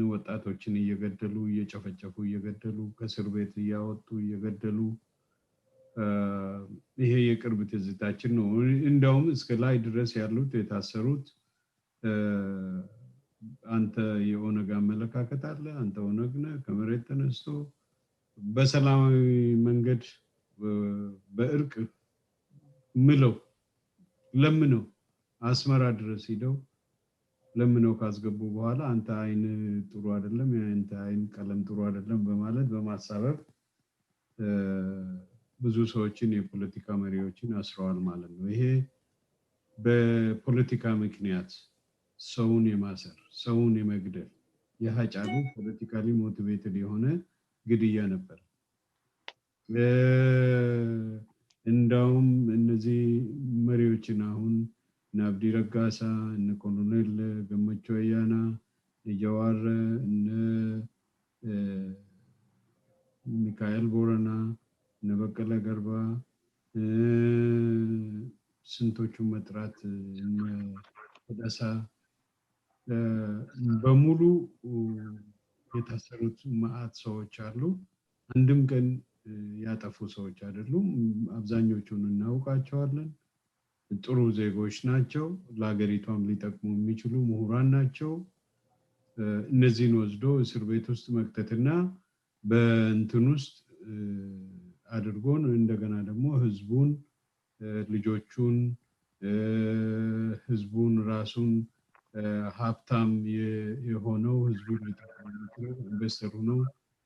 ወጣቶችን እየገደሉ እየጨፈጨፉ እየገደሉ ከእስር ቤት እያወጡ እየገደሉ ይሄ የቅርብ ትዝታችን ነው። እንደውም እስከ ላይ ድረስ ያሉት የታሰሩት አንተ የኦነግ አመለካከት አለ አንተ ኦነግ ነህ ከመሬት ተነስቶ በሰላማዊ መንገድ በእርቅ ምለው ለምነው አስመራ ድረስ ሄደው ለምነው ካስገቡ በኋላ አንተ አይን ጥሩ አይደለም አንተ አይን ቀለም ጥሩ አይደለም በማለት በማሳበብ ብዙ ሰዎችን የፖለቲካ መሪዎችን አስረዋል ማለት ነው ይሄ በፖለቲካ ምክንያት ሰውን የማሰር ሰውን የመግደል የሃጫሉ ፖለቲካሊ ሞቲቬትድ የሆነ ግድያ ነበር እንዳውም እነዚህ መሪዎችን አሁን ናብዲ ረጋሳ እነ ኮሎኔል ገመቹ አያና የጀዋር እነ ሚካኤል ቦረና እነ በቀለ ገርባ ስንቶቹ መጥራት እነ ደሳ በሙሉ የታሰሩት ማአት ሰዎች አሉ አንድም ቀን ያጠፉ ሰዎች አይደሉም አብዛኞቹን እናውቃቸዋለን ጥሩ ዜጎች ናቸው ለሀገሪቷም ሊጠቅሙ የሚችሉ ምሁራን ናቸው እነዚህን ወስዶ እስር ቤት ውስጥ መክተትና በእንትን ውስጥ አድርጎን እንደገና ደግሞ ህዝቡን ልጆቹን ህዝቡን ራሱን ሀብታም የሆነው ህዝቡን ሊጠቅሙ ኢንቨስተሩ ነው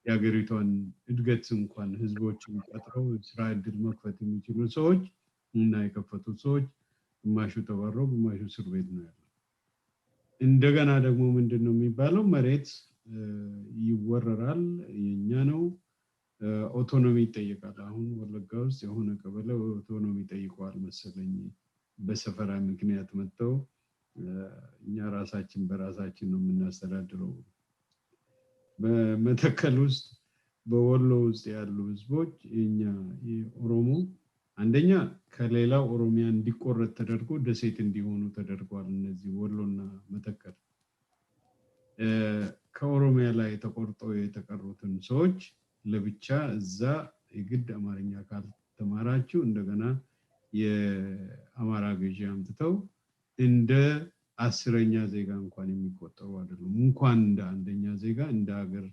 የሀገሪቷን እድገት እንኳን ህዝቦችን ቀጥረው ስራ እድል መክፈት የሚችሉ ሰዎች እና የከፈቱት ሰዎች ግማሹ ተባረው ግማሹ እስር ቤት ነው ያለው እንደገና ደግሞ ምንድነው የሚባለው መሬት ይወረራል የኛ ነው ኦቶኖሚ ይጠይቃል አሁን ወለጋ ውስጥ የሆነ ቀበሌ ኦቶኖሚ ይጠይቃል መሰለኝ በሰፈራ ምክንያት መጥተው እኛ ራሳችን በራሳችን ነው የምናስተዳድረው በመተከል ውስጥ በወሎ ውስጥ ያሉ ህዝቦች የኛ የኦሮሞ አንደኛ ከሌላው ኦሮሚያ እንዲቆረጥ ተደርጎ ደሴት እንዲሆኑ ተደርጓል እነዚህ ወሎና መተከል ከኦሮሚያ ላይ ተቆርጠው የተቀሩትን ሰዎች ለብቻ እዛ የግድ አማርኛ ካልተማራችሁ እንደገና የአማራ ገዢ አምጥተው እንደ 10ኛ ዜጋ እንኳን የሚቆጠሩ አይደሉም እንኳን እንደ አንደኛ ዜጋ እንደ ሀገር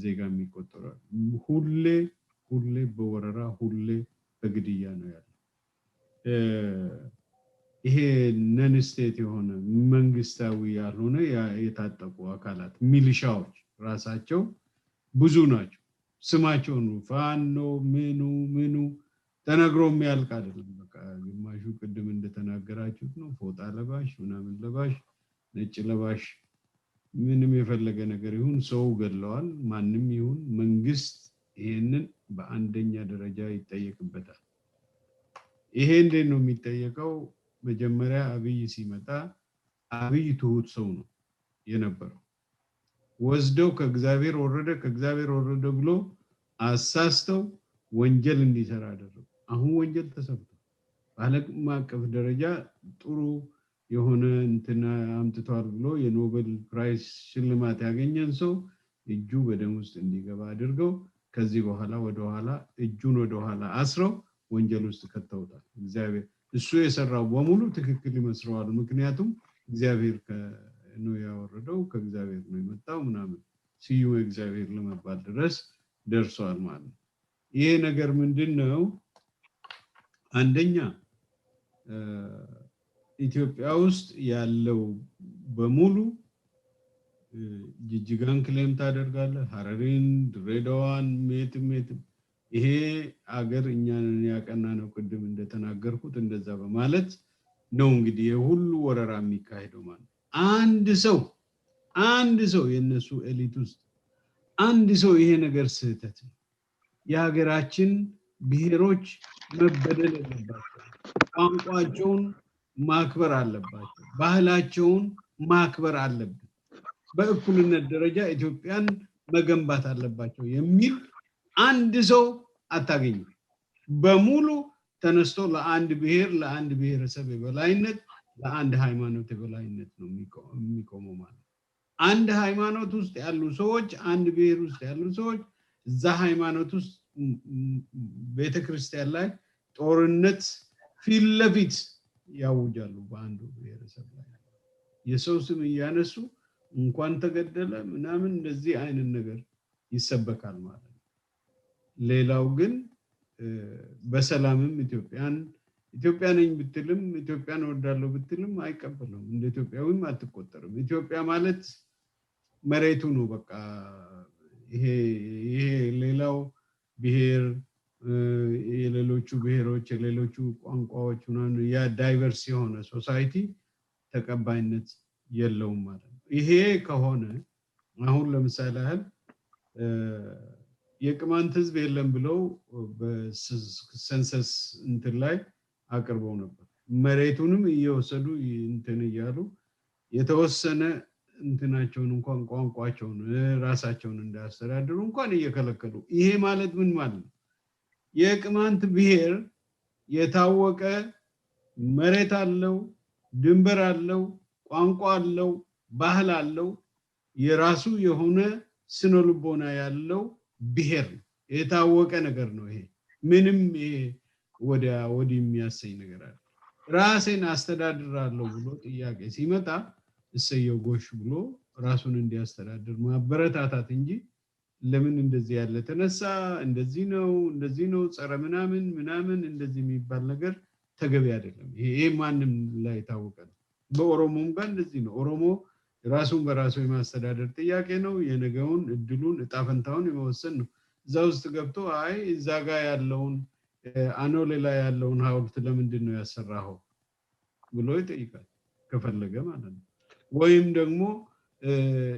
ዜጋ የሚቆጠሩ ሁሌ በወረራ ሁሌ በግድያ ነው ያለው ይሄ ነን ስቴት የሆነ መንግስታዊ ያልሆነ የታጠቁ አካላት ሚሊሻዎች ራሳቸው ብዙ ናቸው ስማቸውን ፋኖ ምኑ ተነግሮ የሚያልቅ አይደለም በቃ ግማሹ ቅድም እንደተናገራችሁት ነው ፎጣ ለባሽ ምናምን ለባሽ ነጭ ለባሽ ምንም የፈለገ ነገር ይሁን ሰው ገለዋል ማንንም ይሁን መንግስት ይሄንን በአንደኛ ደረጃ ይጠየቅበታል ይሄ እንዴት ነው የሚጠየቀው መጀመሪያ አብይ ሲመጣ አብይ ትሁት ሰው ነው የነበረው ወስደው ከእግዚአብሔር ወረደ ብሎ አሳስተው ወንጀል እንዲሰራ አደረጉ አሁን ወንጀል ተሰርቷል በዓለም አቀፍ ደረጃ ጥሩ የሆነ እንትና አምጥቷል ብሎ የኖቤል ፕራይስ ሽልማት ያገኘን ሰው እጁ በደም ውስጥ እንዲገባ አድርገው ከዚህ በኋላ ወደ ኋላ አስረው ወንጀል ውስጥ ከተውታል እግዚአብሔር እሱ የሰራው በሙሉ ትክክል ይመስለዋል ምክንያቱም እግዚአብሔር ነው ያወረደው ከእግዚአብሔር ነው የመጣው ምናምን ሲዩ እግዚአብሔር ለመባል ድረስ ደርሷል ማለት ይሄ ነገር ምንድነው አንደኛ ኢትዮጵያ ውስጥ ያለው በሙሉ ጅጅጋን ክሌም ታደርጋለ ሐረሪን ድሬዳዋን ሜት ይሄ አገር እኛን ያቀና ነው ቅድም እንደተናገርኩት እንደዛ በማለት ነው እንግዲህ የሁሉ ወረራ የሚካሄደው ማለት አንድ ሰው የነሱ ኤሊት ውስጥ አንድ ሰው ይሄ ነገር ስህተት ነው የሀገራችን ብሔሮች መበደል አለባቸው ቋንቋቸውን ማክበር አለባቸው ባህላቸውን ማክበር አለበት በእኩልነት ደረጃ ኢትዮጵያን መገንባት አለባቸው የሚል አንድ ሰው አታገኙ በሙሉ ተነስቶ ለአንድ ብሔረሰብ የበላይነት ለአንድ ሃይማኖት የበላይነት ነው የሚቆመው ማለት አንድ ሃይማኖት ውስጥ ያሉ ሰዎች አንድ ብሔር ውስጥ ያሉ ሰዎች እዛ ሃይማኖት ውስጥ ቤተክርስቲያን ላይ ጦርነት ፊት ለፊት ያውጃሉ በአንዱ ብሔረሰብ ላይ የሰው ስም እያነሱ እንኳን ተገደለ ምናምን እንደዚህ አይነት ነገር ይሰበካል ማለት ነው። ሌላው ግን በሰላምም ኢትዮጵያ ነኝ ብትልም ኢትዮጵያን ወዳለው ብትልም አይቀበሉም። እንደ ኢትዮጵያዊም አትቆጠርም። ኢትዮጵያ ማለት መሬቱ ነው በቃ። ይሄ ሌላው ብሔር የሌሎቹ ብሔሮች የሌሎቹ ቋንቋዎች ምናምን ያ ዳይቨርስ የሆነ ሶሳይቲ ተቀባይነት የለውም ማለት ነው። ይሄ ከሆነ አሁን ለምሳሌ ያህል የቅማንት ህዝብ የለም ብለው በሰንሰስ እንትን ላይ አቅርበው ነበር። መሬቱንም እየወሰዱ እንትን እያሉ የተወሰነ እንትናቸውን እንኳን ቋንቋቸውን ራሳቸውን እንዳያስተዳድሩ እንኳን እየከለከሉ። ይሄ ማለት ምን ማለት ነው? የቅማንት ብሔር የታወቀ መሬት አለው፣ ድንበር አለው፣ ቋንቋ አለው፣ ባህል አለው፣ የራሱ የሆነ ስነ ልቦና ያለው ብሔር ነው። የታወቀ ነገር ነው። ይሄ ምንም ወዲህ የሚያሰኝ ነገር አለ። ራሴን አስተዳድራለሁ ብሎ ጥያቄ ሲመጣ እሰየው ጎሽ ብሎ ራሱን እንዲያስተዳድር ማበረታታት እንጂ ለምን እንደዚህ ያለ ተነሳ እንደዚህ ነው ጸረ ምናምን እንደዚህ የሚባል ነገር ተገቢ አይደለም። ይሄ ማንም ላይ ታወቀ ነው። በኦሮሞም ጋር እንደዚህ ነው። ኦሮሞ ራሱን በራሱ የማስተዳደር ጥያቄ ነው። የነገውን እድሉን እጣፈንታውን የመወሰን ነው። እዛ ውስጥ ገብቶ አይ እዛ ጋር ያለውን አኖሌ ላይ ያለውን ሐውልት ለምንድን ነው ያሰራኸው ብሎ ይጠይቃል ከፈለገ ማለት ነው። ወይም ደግሞ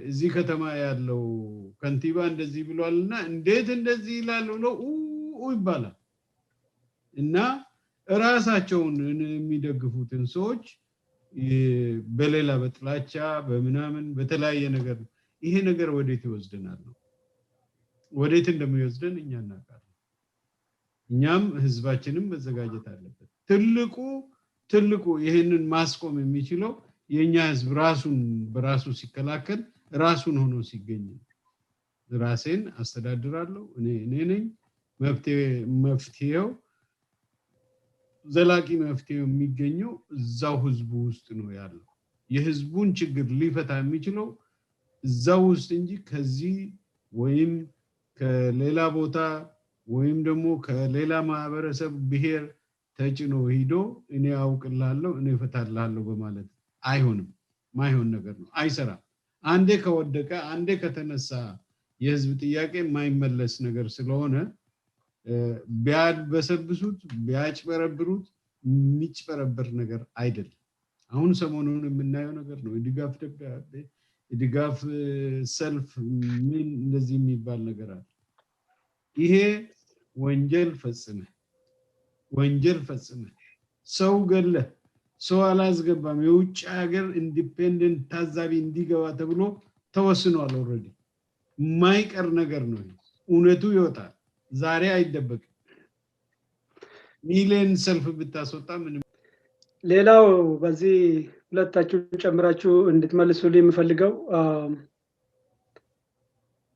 እዚህ ከተማ ያለው ከንቲባ እንደዚህ ብሏልና እንዴት እንደዚህ ይላል ብሎ ይባላል። እና ራሳቸውን የሚደግፉትን ሰዎች በሌላ በጥላቻ በምናምን በተለያየ ነገር ይሄ ነገር ወዴት ይወስደናል ነው። ወዴት እንደሚወስደን እኛ እናውቃለን። እኛም ህዝባችንም መዘጋጀት አለበት። ትልቁ ይሄንን ማስቆም የሚችለው የኛ ህዝብ ራሱን በራሱ ሲከላከል ራሱን ሆኖ ሲገኝ ራሴን አስተዳድራለሁ እኔ ነኝ መፍትሄው ዘላቂ መፍትሄው የሚገኘው እዛው ህዝቡ ውስጥ ነው ያለው። የህዝቡን ችግር ሊፈታ የሚችለው እዛው ውስጥ እንጂ ከዚህ ወይም ከሌላ ቦታ ወይም ደግሞ ከሌላ ማህበረሰብ ብሔር ተጭኖ ሄዶ እኔ አውቅላለሁ እኔ ፈታላለሁ በማለት አይሆንም። ማይሆን ነገር ነው። አይሰራም። አንዴ ከወደቀ አንዴ ከተነሳ የህዝብ ጥያቄ የማይመለስ ነገር ስለሆነ ቢያድበሰብሱት ቢያጭበረብሩት የሚጭበረበር ነገር አይደለም። አሁን ሰሞኑን የምናየው ነገር ነው። የድጋፍ ደብዳቤ የድጋፍ ሰልፍ ምን እንደዚህ የሚባል ነገር አለ። ይሄ ወንጀል ፈጽመ ሰው ገለ ሰው አላስገባም የውጭ ሀገር ኢንዲፔንደንት ታዛቢ እንዲገባ ተብሎ ተወስኗል። ኦሬዲ የማይቀር ነገር ነው። እውነቱ ይወጣል። ዛሬ አይደበቅም። ሚሊዮን ሰልፍ ብታስወጣ ምንም። ሌላው በዚህ ሁለታችሁ ጨምራችሁ እንድትመልሱልኝ የምፈልገው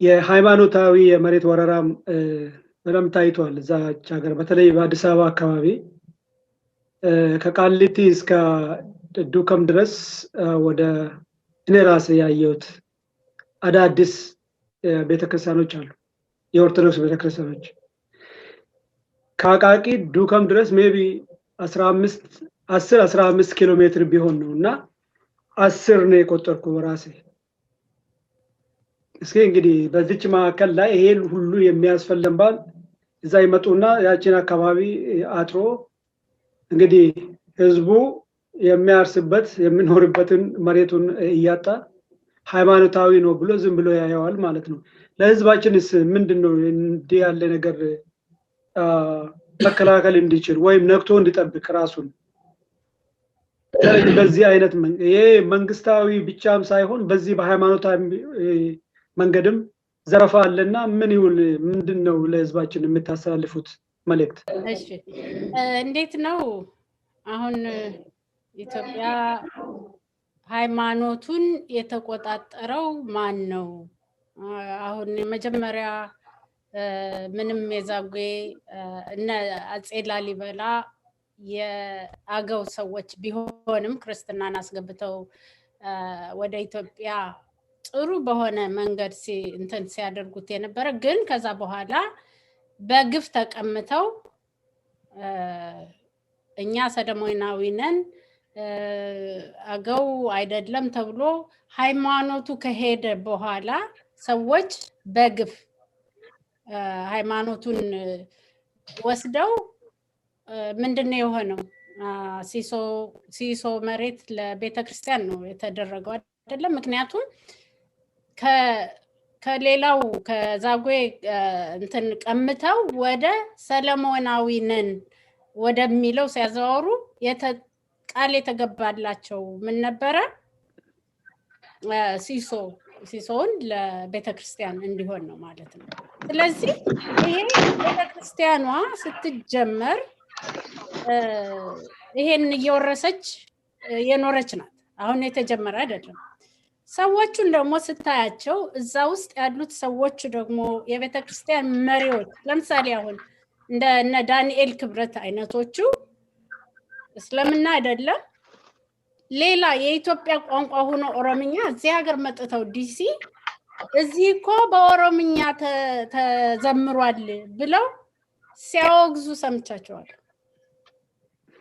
የሃይማኖታዊ የመሬት ወረራም በደንብ ታይቷል እዛች ሀገር በተለይ በአዲስ አበባ አካባቢ ከቃሊቲ እስከ ዱከም ድረስ ወደ እኔ ራሴ ያየሁት አዳዲስ ቤተክርስቲያኖች አሉ። የኦርቶዶክስ ቤተክርስቲያኖች ከአቃቂ ዱከም ድረስ ሜቢ 15 ኪሎ ሜትር ቢሆን ነውና 10 ነው የቆጠርኩ ራሴ። እስኪ እንግዲህ በዚች ማዕከል ላይ ይሄ ሁሉ የሚያስፈልገን ባል እዛ ይመጡና ያቺን አካባቢ አጥሮ እንግዲህ ህዝቡ የሚያርስበት የሚኖርበትን መሬቱን እያጣ ሃይማኖታዊ ነው ብሎ ዝም ብሎ ያያዋል ማለት ነው። ለህዝባችንስ ምንድነው እንዲህ ያለ ነገር መከላከል እንዲችል ወይም ነክቶ እንዲጠብቅ ራሱን በዚህ አይነት ይሄ መንግስታዊ ብቻም ሳይሆን በዚህ በሃይማኖታዊ መንገድም ዘረፋ አለና ምን ይውል ምንድነው ለህዝባችን የምታስተላልፉት መልእክት? እሺ እንዴት ነው አሁን ኢትዮጵያ ሃይማኖቱን የተቆጣጠረው ማን ነው? አሁን መጀመሪያ ምንም የዛጉ እነ አጼ ላሊበላ የአገው ሰዎች ቢሆንም ክርስትናን አስገብተው ወደ ኢትዮጵያ ጥሩ በሆነ መንገድ እንትን ሲያደርጉት የነበረ ግን ከዛ በኋላ በግፍ ተቀምተው እኛ ሰለሞናዊ ነን አገው አይደለም ተብሎ ሃይማኖቱ ከሄደ በኋላ ሰዎች በግፍ ሃይማኖቱን ወስደው ምንድነው የሆነው ሲሶ መሬት ለቤተክርስቲያን ነው የተደረገው አይደለም ምክንያቱም ከሌላው ከዛጉዌ እንትን ቀምተው ወደ ሰለሞናዊ ነን ወደሚለው ሲያዘዋሩ ቃል የተገባላቸው ምን ነበረ ሲሶን ለቤተክርስቲያን እንዲሆን ነው ማለት ነው ስለዚህ ይሄ ቤተክርስቲያኗ ስትጀመር ይሄን እየወረሰች የኖረች ናት አሁን የተጀመረ አይደለም ሰዎቹን ደግሞ ስታያቸው እዛ ውስጥ ያሉት ሰዎች ደግሞ የቤተክርስቲያን መሪዎች ለምሳሌ አሁን እንደ ዳንኤል ክብረት አይነቶቹ እስልምና አይደለም ሌላ የኢትዮጵያ ቋንቋ ሆኖ ኦሮምኛ እዚህ ሀገር መጥተው ዲሲ እዚህ እኮ በኦሮምኛ ተዘምሯል ብለው ሲያወግዙ ሰምቻቸዋል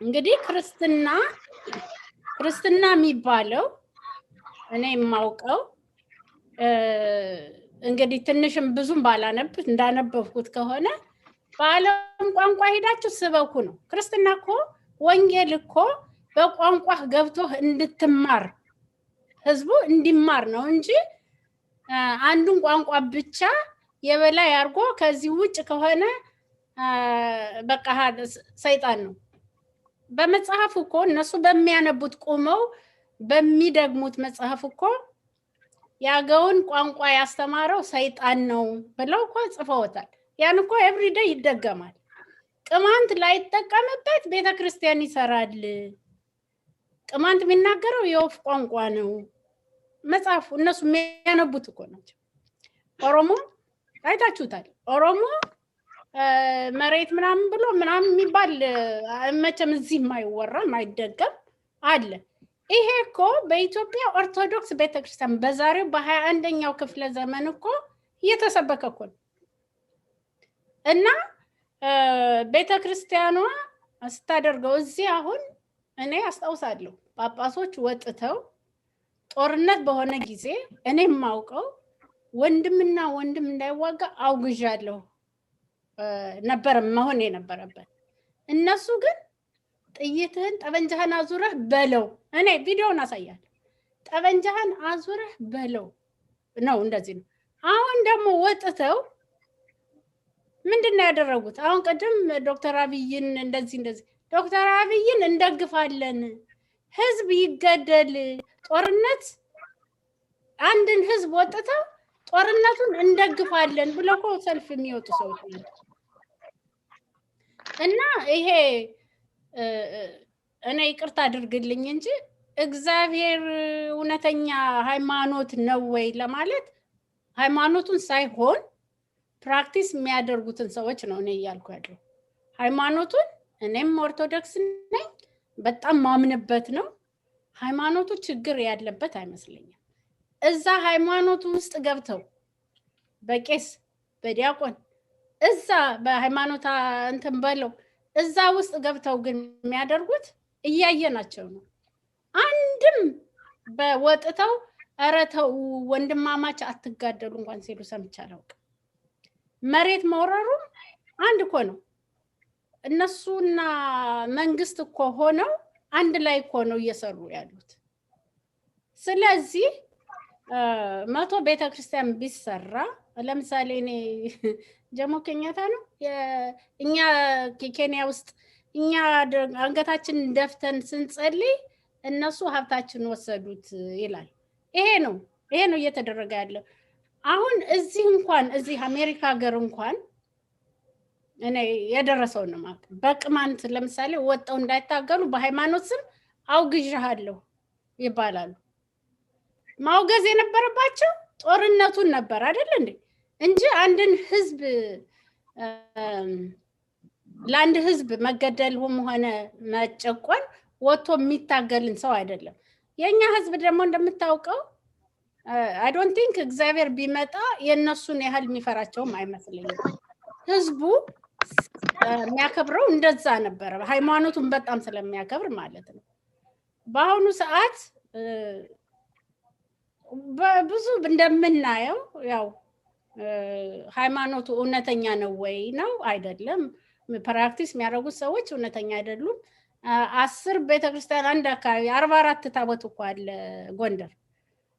እንግዲህ ክርስትና የሚባለው እኔ የማውቀው እንግዲህ ትንሽም ብዙም እንዳነበብኩት ከሆነ በዓለም ቋንቋ ሄዳችሁ ስበኩ ነው ክርስትና እኮ ወንጌል እኮ በቋንቋ ገብቶ እንድትማር ህዝቡ እንዲማር ነው እንጂ አንዱን ቋንቋ ብቻ የበላይ አርጎ ከዚህ ውጭ ከሆነ በቃ ሰይጣን ነው በመጽሐፍ እኮ እነሱ በሚያነቡት ቆመው በሚደግሙት መጽሐፍ እኮ ያገውን ቋንቋ ያስተማረው ሰይጣን ነው ብለው እኮ ጽፈውታል ያን እኮ ኤቭሪዴይ ይደገማል ቅማንት ላይ ተጠቀመበት ቤተክርስቲያን ይሰራል ቅማንት የሚናገረው የወፍ ቋንቋ ነው መጽሐፉ እነሱ የሚያነቡት እኮ ናቸው ኦሮሞ አይታችሁታል ኦሮሞ መሬት ምናምን ብሎ ምናምን የሚባል መቼም እዚህ የማይወራ የማይደገም አለ ይሄ እኮ በኢትዮጵያ ኦርቶዶክስ ቤተክርስቲያን በዛሬው በ21ኛው ክፍለ ዘመን እኮ እየተሰበከ እኮ እና ቤተክርስቲያኗ ስታደርገው እዚህ አሁን እኔ አስታውሳለሁ ጳጳሶች ወጥተው ጦርነት በሆነ ጊዜ እኔም ማውቀው ወንድምና ወንድም እንዳይዋጋ አውግዣለሁ ነበር መሆን የነበረበት እነሱ ግን ጥይትህን ጠበንጃህን አዙረህ በለው እኔ ቪዲዮውን አሳያለሁ ጠበንጃህን አዙረህ በለው ነው እንደዚህ ነው አሁን ደግሞ ወጥተው ምንድነው ያደረጉት አሁን ቀደም ዶክተር አብይን እንደዚህ ዶክተር አብይን እንደግፋለን ህዝብ ይገደል ጦርነት አንድን ህዝብ ወጥተው ጦርነቱን እንደግፋለን ብለው እኮ ሰልፍ የሚወጡ ሰዎች እና ይሄ እኔ ይቅርታ አድርግልኝ እንጂ እግዚአብሔር እውነተኛ ሃይማኖት ነው ወይ ለማለት ሃይማኖቱን ሳይሆን ፕራክቲስ የሚያደርጉትን ሰዎች ነው እኔ ያልኩ ያለው ሃይማኖቱን እኔም ኦርቶዶክስ ነኝ በጣም ማምንበት ነው ሃይማኖቱ ችግር ያለበት አይመስለኝም እዛ ሃይማኖቱ ውስጥ ገብተው በቄስ በዲያቆን እዛ በሃይማኖታ እንትን በለው እዛ ውስጥ ገብተው ግን የሚያደርጉት እያየናቸው ነው አንድም በወጥተው አረተው ወንድማማች አትጋደሉ እንኳን ሲሉ ሰምቻለሁ መሬት መውረሩ አንድ እኮ ነው እነሱና መንግስት እኮ ሆነው አንድ ላይ እኮ ነው እየሰሩ ያሉት ስለዚህ 100 ቤተክርስቲያን ቢሰራ ለምሳሌ እኔ ጀሞ ኬንያታ ነው እኛ ኬንያ ውስጥ እኛ አንገታችን ደፍተን ስንጸልይ እነሱ ሀብታችን ወሰዱት ይላል ይሄ ነው እየተደረገ ያለው አሁን እዚህ አሜሪካ ሀገር እንኳን እኔ የደረሰው ነው ማለት በቅማንት ለምሳሌ ወጣው እንዳይታገሉ በሃይማኖት ስም አውግዣለሁ ይባላሉ ማውገዝ የነበረባቸው ጦርነቱን ነበር አይደል እንጂ አንድን ህዝብ ለአንድ ህዝብ መገደልም ሆነ መጨቆን ወጥቶ የሚታገልን ሰው አይደለም የኛ ህዝብ ደግሞ እንደምታውቀው I don't think እግዚአብሔር ቢመጣ የነሱን ያህል የሚፈራቸውም አይመስለኝም። ህዝቡ የሚያከብረው እንደዛ ነበር ሃይማኖቱን በጣም ስለሚያከብር ማለት ነው። በአሁኑ ሰዓት ብዙ እንደምናየው ያው ሃይማኖቱ እውነተኛ ነው ወይ ነው አይደለም ፕራክቲስ የሚያደርጉት ሰዎች እውነተኛ አይደሉም። 10 ቤተክርስቲያን አንድ አካባቢ 44 ታቦት እኮ አለ ጎንደር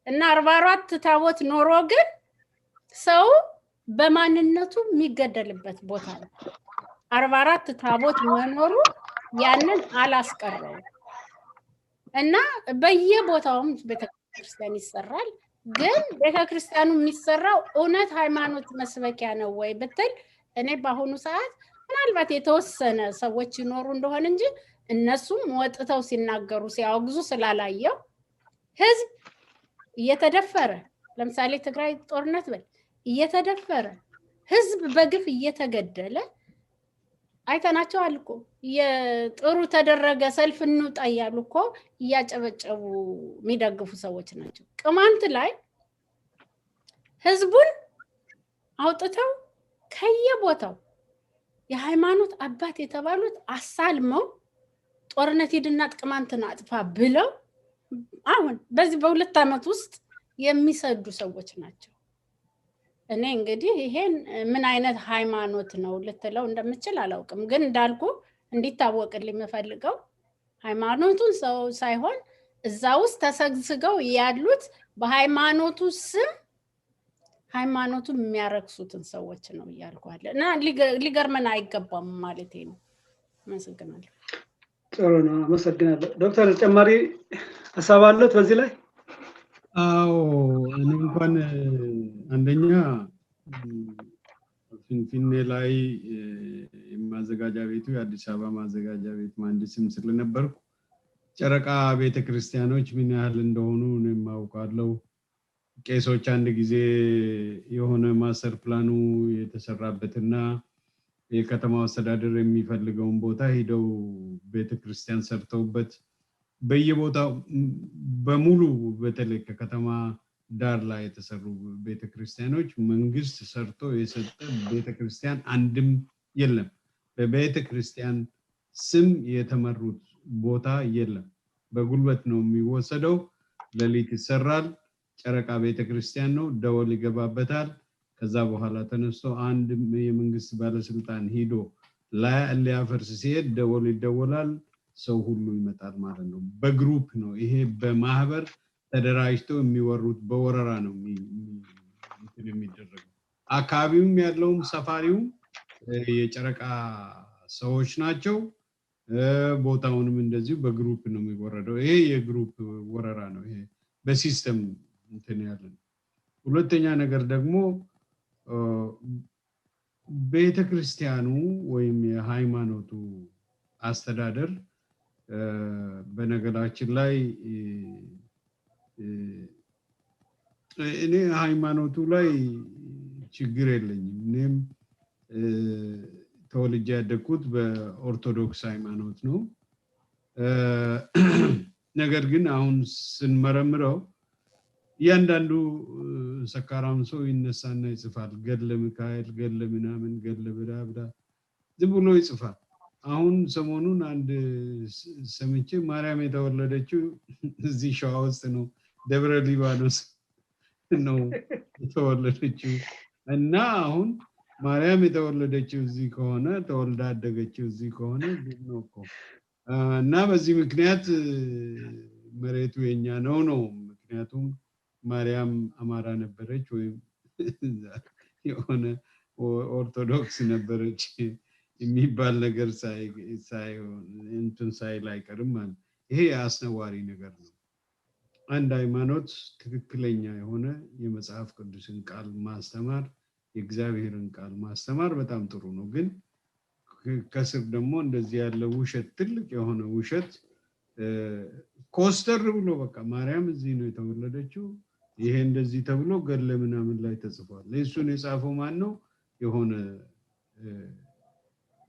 እና 44 ታቦት ኖሮ ግን ሰው በማንነቱ የሚገደልበት ቦታ ነው። 44 ታቦት መኖሩ ያንን አላስቀረው እና በየቦታውም ቤተክርስቲያን ይሰራል። ግን ቤተክርስቲያኑ የሚሰራው እውነት ሃይማኖት መስበኪያ ነው ወይ ብትል እኔ በአሁኑ ሰዓት ምናልባት የተወሰነ ሰዎች ይኖሩ እንደሆነ እንጂ እነሱም ወጥተው ሲናገሩ ሲያወግዙ ስላላየው ህዝብ እየተደፈረ ለምሳሌ ትግራይ ጦርነት በል እየተደፈረ ህዝብ በግፍ እየተገደለ አይተናቸዋል እኮ የጥሩ ተደረገ ሰልፍ እንውጣ እያሉ እኮ እያጨበጨቡ የሚደግፉ ሰዎች ናቸው። ቅማንት ላይ ህዝቡን አውጥተው ከየቦታው የሃይማኖት አባት የተባሉት አሳልመው ጦርነት ሄድና ቅማንትን አጥፋ ብለው አሁን በዚህ በ2 ዓመት ውስጥ የሚሰዱ ሰዎች ናቸው። እኔ እንግዲህ ይሄን ምን አይነት ሃይማኖት ነው ልትለው እንደምችል አላውቅም። ግን እንዳልኩ እንዲታወቅልኝ የምፈልገው ሃይማኖቱን ሰው ሳይሆን እዛ ውስጥ ተሰግስገው ያሉት በሃይማኖቱ ስም ሃይማኖቱን የሚያረክሱትን ሰዎች ነው እያልኳለ እና ሊገርመን አይገባም ማለት ነው። አመሰግናለሁ። ጥሩ ነው፣ አመሰግናለሁ። ዶክተር ተጨማሪ ሐሳብ አለዎት በዚህ ላይ? አዎ እኔ እንኳን አንደኛ ፊንፊኔ ላይ የማዘጋጃ ቤቱ የአዲስ አበባ ማዘጋጃ ቤት መሐንዲስም ስለነበርኩ ጨረቃ ቤተክርስቲያኖች ምን ያህል እንደሆኑ እኔም አውቃለሁ። ቄሶች አንድ ጊዜ የሆነ ማስተር ፕላኑ የተሰራበትና የከተማው አስተዳደር የሚፈልገውን ቦታ ሄደው ቤተክርስቲያን ሰርተውበት በየቦታው በሙሉ በተለይ ከከተማ ዳር ላይ የተሰሩ ቤተክርስቲያኖች መንግስት ሰርቶ የሰጠ ቤተክርስቲያን አንድም የለም። በቤተክርስቲያን ስም የተመሩት ቦታ የለም። በጉልበት ነው የሚወሰደው። ለሊት ይሰራል። ጨረቃ ቤተክርስቲያን ነው፣ ደወል ይገባበታል። ከዛ በኋላ ተነስቶ አንድ የመንግስት ባለስልጣን ሄዶ ሊያፈርስ ሲሄድ ደወል ይደወላል፣ ሰው ሁሉ ይመጣል ማለት ነው። በግሩፕ ነው ይሄ፣ በማህበር ተደራጅተው የሚወሩት በወረራ ነው የሚደረገው። አካባቢውም ያለውም ሰፋሪው የጨረቃ ሰዎች ናቸው። ቦታውንም እንደዚሁ በግሩፕ ነው የሚወረደው። ይሄ የግሩፕ ወረራ ነው። ይሄ በሲስተም እንትን ያለ ነው። ሁለተኛ ነገር ደግሞ ቤተክርስቲያኑ ወይም የሃይማኖቱ አስተዳደር በነገራችን ላይ እኔ ሃይማኖቱ ላይ ችግር የለኝም። እኔም ተወልጄ ያደግኩት በኦርቶዶክስ ሃይማኖት ነው። ነገር ግን አሁን ስንመረምረው እያንዳንዱ ሰካራም ሰው ይነሳና ይጽፋል። ገድለ ሚካኤል፣ ገድለ ምናምን፣ ገድለ ብዳ ዝም ብሎ ይጽፋል። አሁን ሰሞኑን አንድ ሰምቼ ማርያም የተወለደችው እዚህ ሸዋ ውስጥ ነው፣ ደብረ ሊባኖስ ነው የተወለደችው። እና አሁን ማርያም የተወለደችው እዚህ ከሆነ ተወልዳ ያደገችው እዚህ ከሆነ ነው እኮ እና በዚህ ምክንያት መሬቱ የኛ ነው። ምክንያቱም ማርያም አማራ ነበረች ወይም የሆነ ኦርቶዶክስ ነበረች የሚባል ነገር ሳይል አይቀርም ማለት። ይሄ አስነዋሪ ነገር ነው። አንድ ሃይማኖት ትክክለኛ የሆነ የመጽሐፍ ቅዱስን ቃል ማስተማር፣ የእግዚአብሔርን ቃል ማስተማር በጣም ጥሩ ነው። ግን ከስር ደግሞ እንደዚህ ያለ ውሸት፣ ትልቅ የሆነ ውሸት ኮስተር ብሎ በቃ ማርያም እዚህ ነው የተወለደችው ይሄ እንደዚህ ተብሎ ገድለ ምናምን ላይ ተጽፏል። እሱን የጻፈው ማን ነው? የሆነ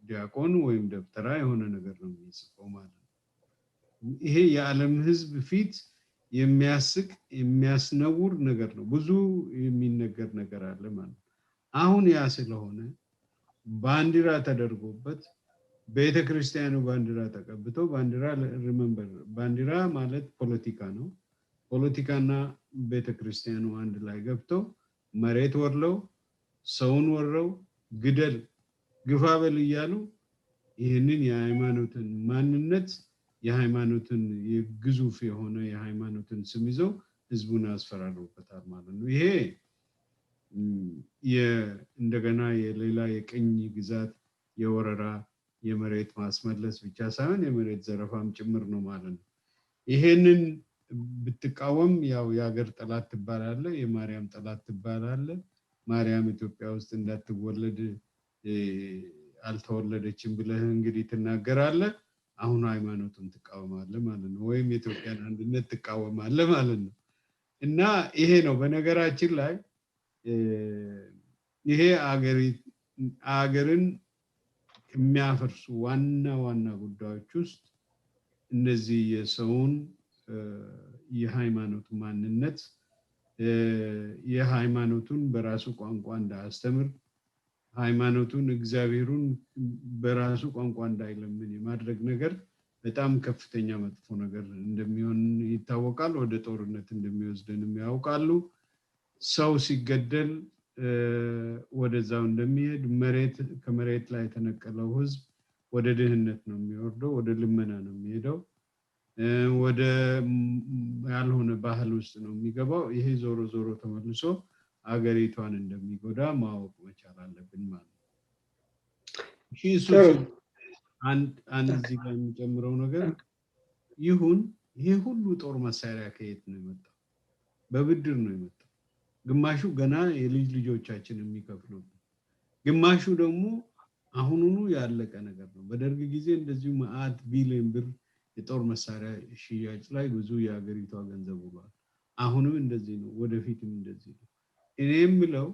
ዲያቆን ወይም ደብተራ የሆነ ነገር ነው የሚጽፈው ማለት ነው። ይሄ የዓለም ህዝብ ፊት የሚያስቅ የሚያስነውር ነገር ነው ብዙ የሚነገር ነገር አለ ማለት አሁን ያ ስለሆነ ባንዲራ ተደርጎበት ቤተክርስቲያኑ ባንዲራ ተቀብቶ ባንዲራ ሪሜምበር ባንዲራ ማለት ፖለቲካ ነው ፖለቲካና ቤተክርስቲያኑ አንድ ላይ ገብተው መሬት ወርለው ሰውን ወረው ግደል ግፋበል ይያሉ ይሄንን የሃይማኖትን ማንነት የሃይማኖትን የግዙፍ የሆነ የሃይማኖትን ስም ይዘው ህዝቡን ያስፈራሩበታል ማለት ነው ይሄ እንደገና የሌላ የቀኝ ግዛት የወረራ የመሬት ማስመለስ ብቻ ሳይሆን የመሬት ዘረፋም ጭምር ነው ማለት ነው ይሄንን ብትቃወም ያው ያገር ጠላት ትባላለ የማርያም ጠላት ትባላለ ማርያም ኢትዮጵያ ውስጥ እንዳትወለድ አልተወለደችም ብለህ እንግዲህ ትናገራለ አሁን ሃይማኖቱን ትቃወማለ ማለት ነው ወይም የኢትዮጵያን አንድነት ትቃወማለ ማለት ነው እና ይሄ ነው በነገራችን ላይ ይሄ አገርን የሚያፈርሱ ዋና ጉዳዮች ውስጥ እነዚህ የሰውን የሃይማኖት ማንነት የሃይማኖቱን በራሱ ቋንቋ እንዳስተምር ሃይማኖቱን እግዚአብሔሩን በራሱ ቋንቋ እንዳይለምን የማድረግ ነገር በጣም ከፍተኛ መጥፎ ነገር እንደሚሆን ይታወቃል ወደ ጦርነት እንደሚወስደንም ያውቃሉ ሰው ሲገደል ወደዛው እንደሚሄድ ከመሬት ላይ ተነቀለው ህዝብ ወደ ድህነት ነው የሚወርደው ወደ ልመና ነው የሚሄደው ወደ ያልሆነ ባህል ውስጥ ነው የሚገባው ይሄ ዞሮ ተመልሶ አገሪቷን እንደሚጎዳ ማወቅ መቻል አለብን ማለት ነው ኢየሱስ አንድ እዚህ ጋር የሚጨምረው ነገር ይሁን ይሄ ሁሉ ጦር መሳሪያ ከየት ነው የመጣው በብድር ነው የመጣው ግማሹ ገና የልጅ ልጆቻችን የሚከፍሉት ግማሹ ደግሞ አሁኑኑ ያለቀ ነገር ነው በደርግ ጊዜ እንደዚሁ ማአት ቢሊዮን ብር የጦር መሳሪያ ሽያጭ ላይ ብዙ የሀገሪቷ ገንዘብ ውሏል አሁንም እንደዚህ ነው ወደፊትም እንደዚህ ነው እኔም ብለው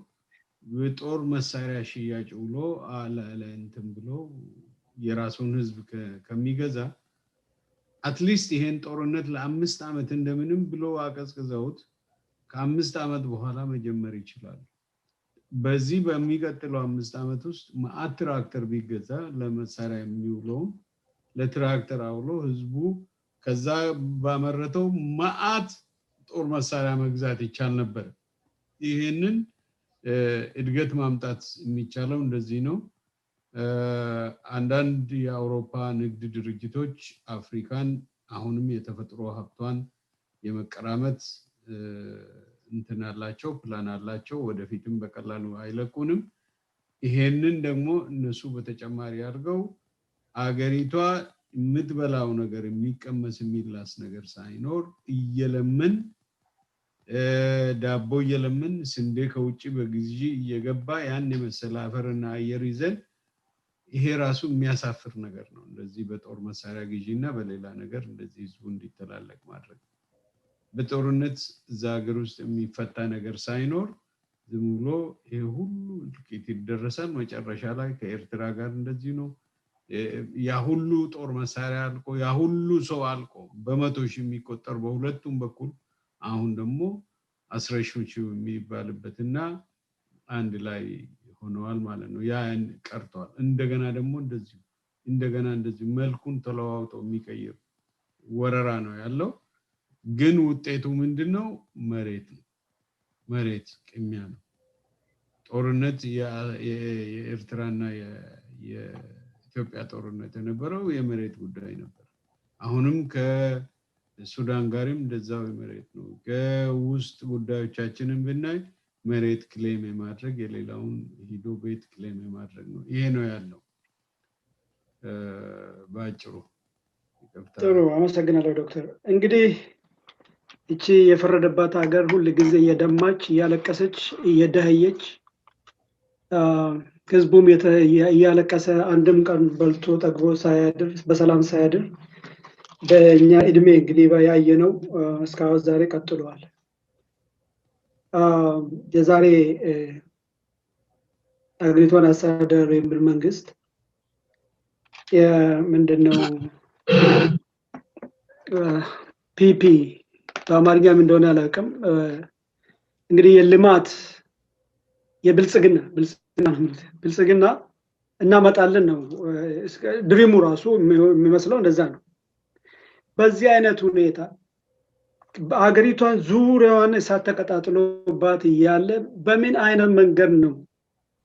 የጦር መሳሪያ ሽያጭ ውሎ እንትን ብሎ የራሱን ህዝብ ከሚገዛ አትሊስት ይሄን ጦርነት ለ5 አመት እንደምንም ብሎ አቀዝቅዘውት ከ5 አመት በኋላ መጀመር ይችላል በዚህ በሚቀጥለው 5 አመት ውስጥ ማአት ትራክተር ቢገዛ ለመሳሪያ የሚውለው ለትራክተር አውሎ ህዝቡ ከዛ ባመረተው ማአት ጦር መሳሪያ መግዛት ይቻል ነበር ይሄንን እድገት ማምጣት የሚቻለው እንደዚህ ነው አንዳንድ የአውሮፓ ንግድ ድርጅቶች አፍሪካን አሁንም የተፈጥሮ ሀብቷን የመቀራመት እንትን አላቸው ፕላን አላቸው ወደፊትም በቀላሉ አይለቁንም ይሄንን ደግሞ እነሱ በተጨማሪ አድርገው አገሪቷ ምትበላው ነገር የሚቀመስ የሚላስ ነገር ሳይኖር እየለምን ዳቦ እየለምን ስንዴ ከውጪ በግዢ እየገባ ያን የመሰለ አፈርና አየር ይዘን ይሄ ራሱ የሚያሳፍር ነገር ነው እንደዚህ በጦር መሳሪያ ግዢና በሌላ ነገር እንደዚህ ህዝቡ እንዲተላለቅ ማድረግ በጦርነት ዛገር ውስጥ የሚፈታ ነገር ሳይኖር ዝም ብሎ ይሄ ሁሉ ጥቂት ይደረሳል መጨረሻ ላይ ከኤርትራ ጋር እንደዚህ ነው ያ ሁሉ ጦር መሳሪያ አልቆ ያ ሁሉ ሰው አልቆ በመቶ ሺህ የሚቆጠር በሁለቱም በኩል አሁን ደግሞ አስረሽውቹ የሚባልበትና አንድ ላይ ሆነዋል ማለት ነው ያ ቀርቷል እንደገና ደግሞ እንደዚህ መልኩን ተለዋውጦ የሚቀይር ወረራ ነው ያለው ግን ውጤቱ ምንድነው መሬት ቅሚያ ነው ጦርነት የኤርትራና የኢትዮጵያ ጦርነት የነበረው የመሬት ጉዳይ ነበር አሁንም ከሱዳን ጋርም እንደዛው የመሬት ነው ከውስጥ ጉዳዮቻችንን ብናይ መሬት ክሌም የማድረግ የሌላውን ሂዶ ቤት ክሌም የማድረግ ነው ይሄ ነው ያለው ባጭሩ ጥሩ አመሰግናለሁ ዶክተር እንግዲህ እቺ የፈረደባት ሀገር ሁሉ ጊዜ እየደማች እያለቀሰች እየደህየች ህዝቡም እያለቀሰ አንድም ቀን በልቶ ጠግቦ ሳያድር በሰላም ሳያድር በእኛ እድሜ እንግዲህ ያየነው እስካሁን ዛሬ ቀጥሏል የዛሬ አገሪቷን አስተዳደር የሚል መንግስት ምንድነው ፒፒ በአማርኛ ምን እንደሆነ አላውቅም እንግዲህ የልማት ብልጽግና እናመጣለን ነው ድሪሙ ራሱ የሚመስለው እንደዛ ነው በዚህ አይነት ሁኔታ በአገሪቷን ዙሪያዋን እሳት ተቀጣጥሎባት ያለ በምን አይነት መንገድ ነው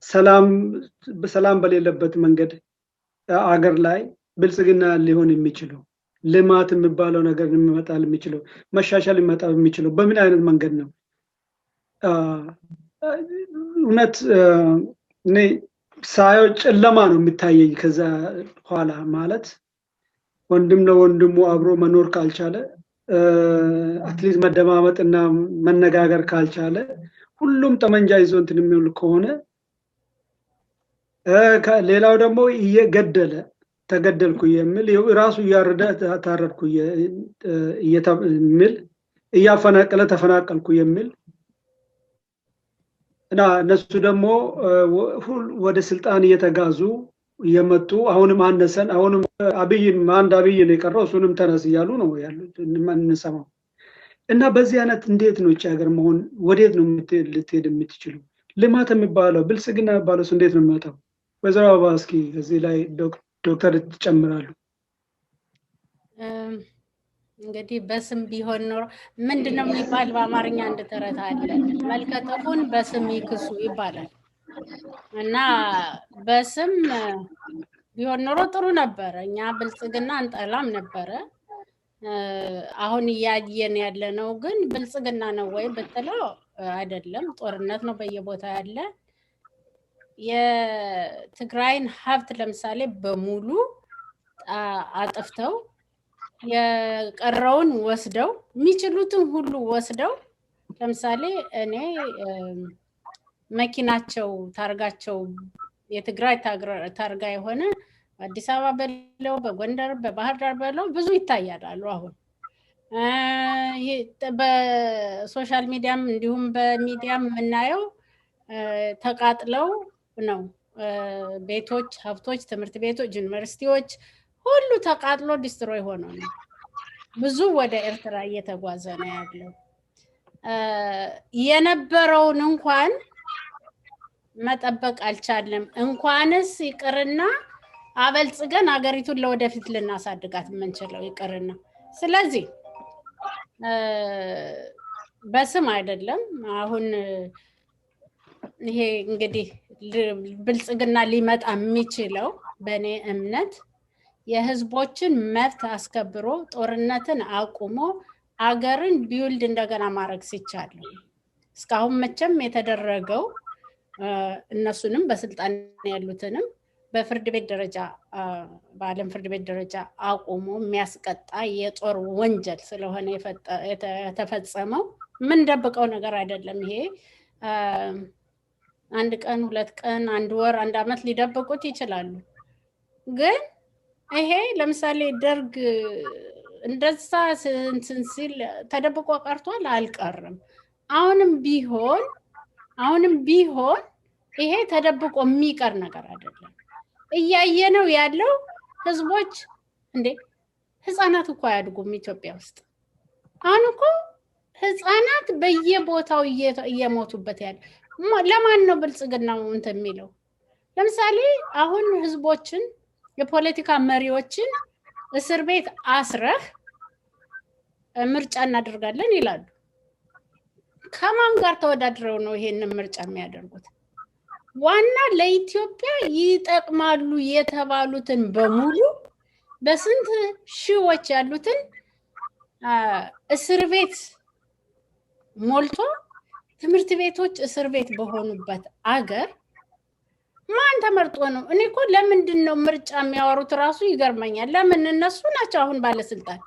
ሰላም በሌለበት መንገድ አገር ላይ ብልጽግና ሊሆን የሚችለው ልማት የሚባለው ነገር የሚመጣል የሚችለው መሻሻል ሊመጣ የሚችለው በምን አይነት መንገድ ነው እውነት እኔ ሳይው ጨለማ ነው የሚታየኝ ከዛ ኋላ ማለት ወንድም ለወንድሙ አብሮ መኖር ካልቻለ አትሊስት መደማመጥና መነጋገር ካልቻለ ሁሉም ጠመንጃ ይዞ እንትን የሚውል ከሆነ ሌላው ደግሞ እየገደለ ተገደልኩ የሚል ራሱ ያረዳ ታረድኩ የሚል እያፈናቀለ ተፈናቀልኩ የሚል እና እነሱ ደግሞ ወደ ስልጣን እየተጋዙ የመጡ አሁንም አንደሰን አሁንም አብይን ማንድ አብይን የቀረው እሱንም ተነስ ይያሉ ነው ያሉት እንሰማው እና በዚህ አይነት እንዴት ነው እቺ ሀገር መሆን ወዴት ነው ልትሄድ የምትችለው ልማት የሚባለው ብልጽግና የሚባለው እንዴት ነው የሚመጣው ወይዘሮ አባስኪ እዚህ ላይ ዶክተር ተጨምራሉ እንግዲህ በስም ቢሆን ኖሮ ምንድነው የሚባል በአማርኛ አንድ ተረት አለ መልከጠፉን በስም ይክሱ ይባላል እና በስም ቢሆን ኖሮ ጥሩ ነበር እኛ ብልጽግና እንጠላም ነበር አሁን ያየን ያለነው ግን ብልጽግና ነው ወይ በተለው አይደለም ጦርነት ነው በየቦታው ያለ የትግራይን ሀብት ለምሳሌ በሙሉ አጥፍተው የቀረውን ወስደው የሚችሉትን ሁሉ ወስደው ለምሳሌ እኔ መኪናቸው ታርጋቸው የትግራይ ታርጋ የሆነ አዲስ አበባ በለው በጎንደር በባህር ዳር በለው ብዙ ይታያሉ አሁን በሶሻል ሚዲያም እንዲሁም በሚዲያም እናየው ተቃጥለው ነው ቤቶች ሀብቶች ትምህርት ቤቶች ዩኒቨርሲቲዎች ሁሉ ተቃጥሎ ዲስትሮይ ሆኖ ነው ብዙ ወደ ኤርትራ እየተጓዘ ነው ያለው የነበረውን እንኳን መጠበቅ አልቻለም እንኳንስ ይቅርና አበልጽገን አገሪቱን ለወደፊት ልናሳድጋት የምንችለው ይቅርና ስለዚህ በስም አይደለም አሁን ይሄ እንግዲህ ብልጽግና ሊመጣ የሚችለው በኔ እምነት የህዝቦችን መብት አስከብሮ ጦርነትን አቁሞ አገርን ቢውልድ እንደገና ማድረግ ሲቻል እስካሁን መቼም የተደረገው እነሱንም በስልጣን ያሉትንም በፍርድ ቤት ደረጃ በአለም ፍርድ ቤት ደረጃ አቁሞ የሚያስቀጣ የጦር ወንጀል ስለሆነ የተፈጸመው ምን ደብቀው ነገር አይደለም ይሄ አንድ ቀን ሁለት ቀን አንድ ወር አንድ አመት ሊደብቁት ይችላሉ ግን ይሄ ለምሳሌ ደርግ እንደዛ ሲል ተደብቆ ቀርቷል አልቀርም አሁንም ቢሆን ይሄ ተደብቆ የሚቀር ነገር አይደለም እያየነው ያለው ህዝቦች እንዴ ህፃናት እኮ ያድጉም ኢትዮጵያ ውስጥ አሁን እኮ ህፃናት በየቦታው እየሞቱበት ያለ ለማን ነው ብልጽግናው እንትን የሚለው ለምሳሌ አሁን ህዝቦችን የፖለቲካ መሪዎችን እስር ቤት አስረህ ምርጫ እናደርጋለን ይላሉ ከማን ጋር ተወዳድረው ነው ይሄንን ምርጫ የሚያደርጉት ዋና ለኢትዮጵያ ይጠቅማሉ የተባሉትን በሙሉ በስንት ሺዎች ያሉትን እስር ቤት ሞልቶ ትምህርት ቤቶች እስር ቤት በሆኑበት አገር ማን ተመርጦ ነው እኔ እኮ ለምንድን ነው ምርጫ የሚያወሩት ራሱ ይገርመኛል ለምን እነሱ ናቸው አሁን ባለስልጣን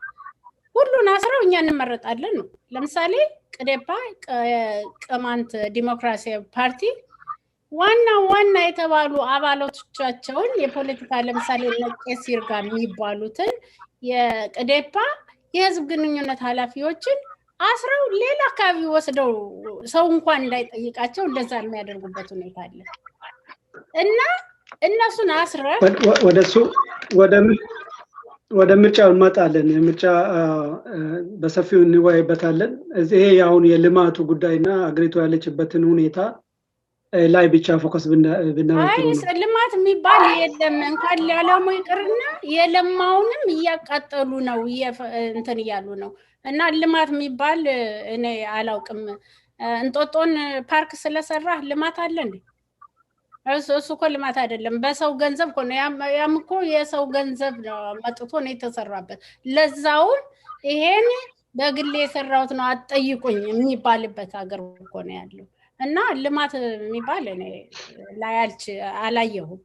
ሁሉን አስረው እኛ እንመረጣለን ነው ለምሳሌ ቅዴፓ ቅማንት ዲሞክራሲያዊ ፓርቲ ዋና የተባሉ አባላቶቻቸውን የፖለቲካ ለምሳሌ ቄስ ይርጋ የሚባሉትን የቅዴፓ የህዝብ ግንኙነት ኃላፊዎችን አስረው ሌላ አካባቢ ወስደው ሰው እንኳን እንዳይጠይቃቸው እንደዛ የሚያደርጉበት ሁኔታ አለ እና እነሱን አስረው ወደሱ ወደ ምርጫው እንመጣለን። ምርጫ በሰፊው እንወያይበታለን። ይሄ አሁን የልማቱ ጉዳይና አገሪቱ ያለችበትን ሁኔታ ላይ ብቻ ፎከስ ብናደርግ ጥሩ ነው። ልማት የሚባል የለም እንኳን ያለሙ ይቅርና የለማውንም እያቃጠሉ ነው እንትን እያሉ ነው። እና ልማት የሚባል እኔ አላውቅም። እንጦጦን ፓርክ ስለሰራ ልማት አለ እንዴ? እሱ እኮ ልማት አይደለም። በሰው ገንዘብ እኮ ነው። ያም እኮ የሰው ገንዘብ ነው መጥቶ ነው የተሰራበት። ለዛውን ይሄን በግሌ የሰራሁት ነው አትጠይቁኝ የሚባልበት ሀገር እኮ ነው ያለው። እና ልማት የሚባል እኔ አላየሁም።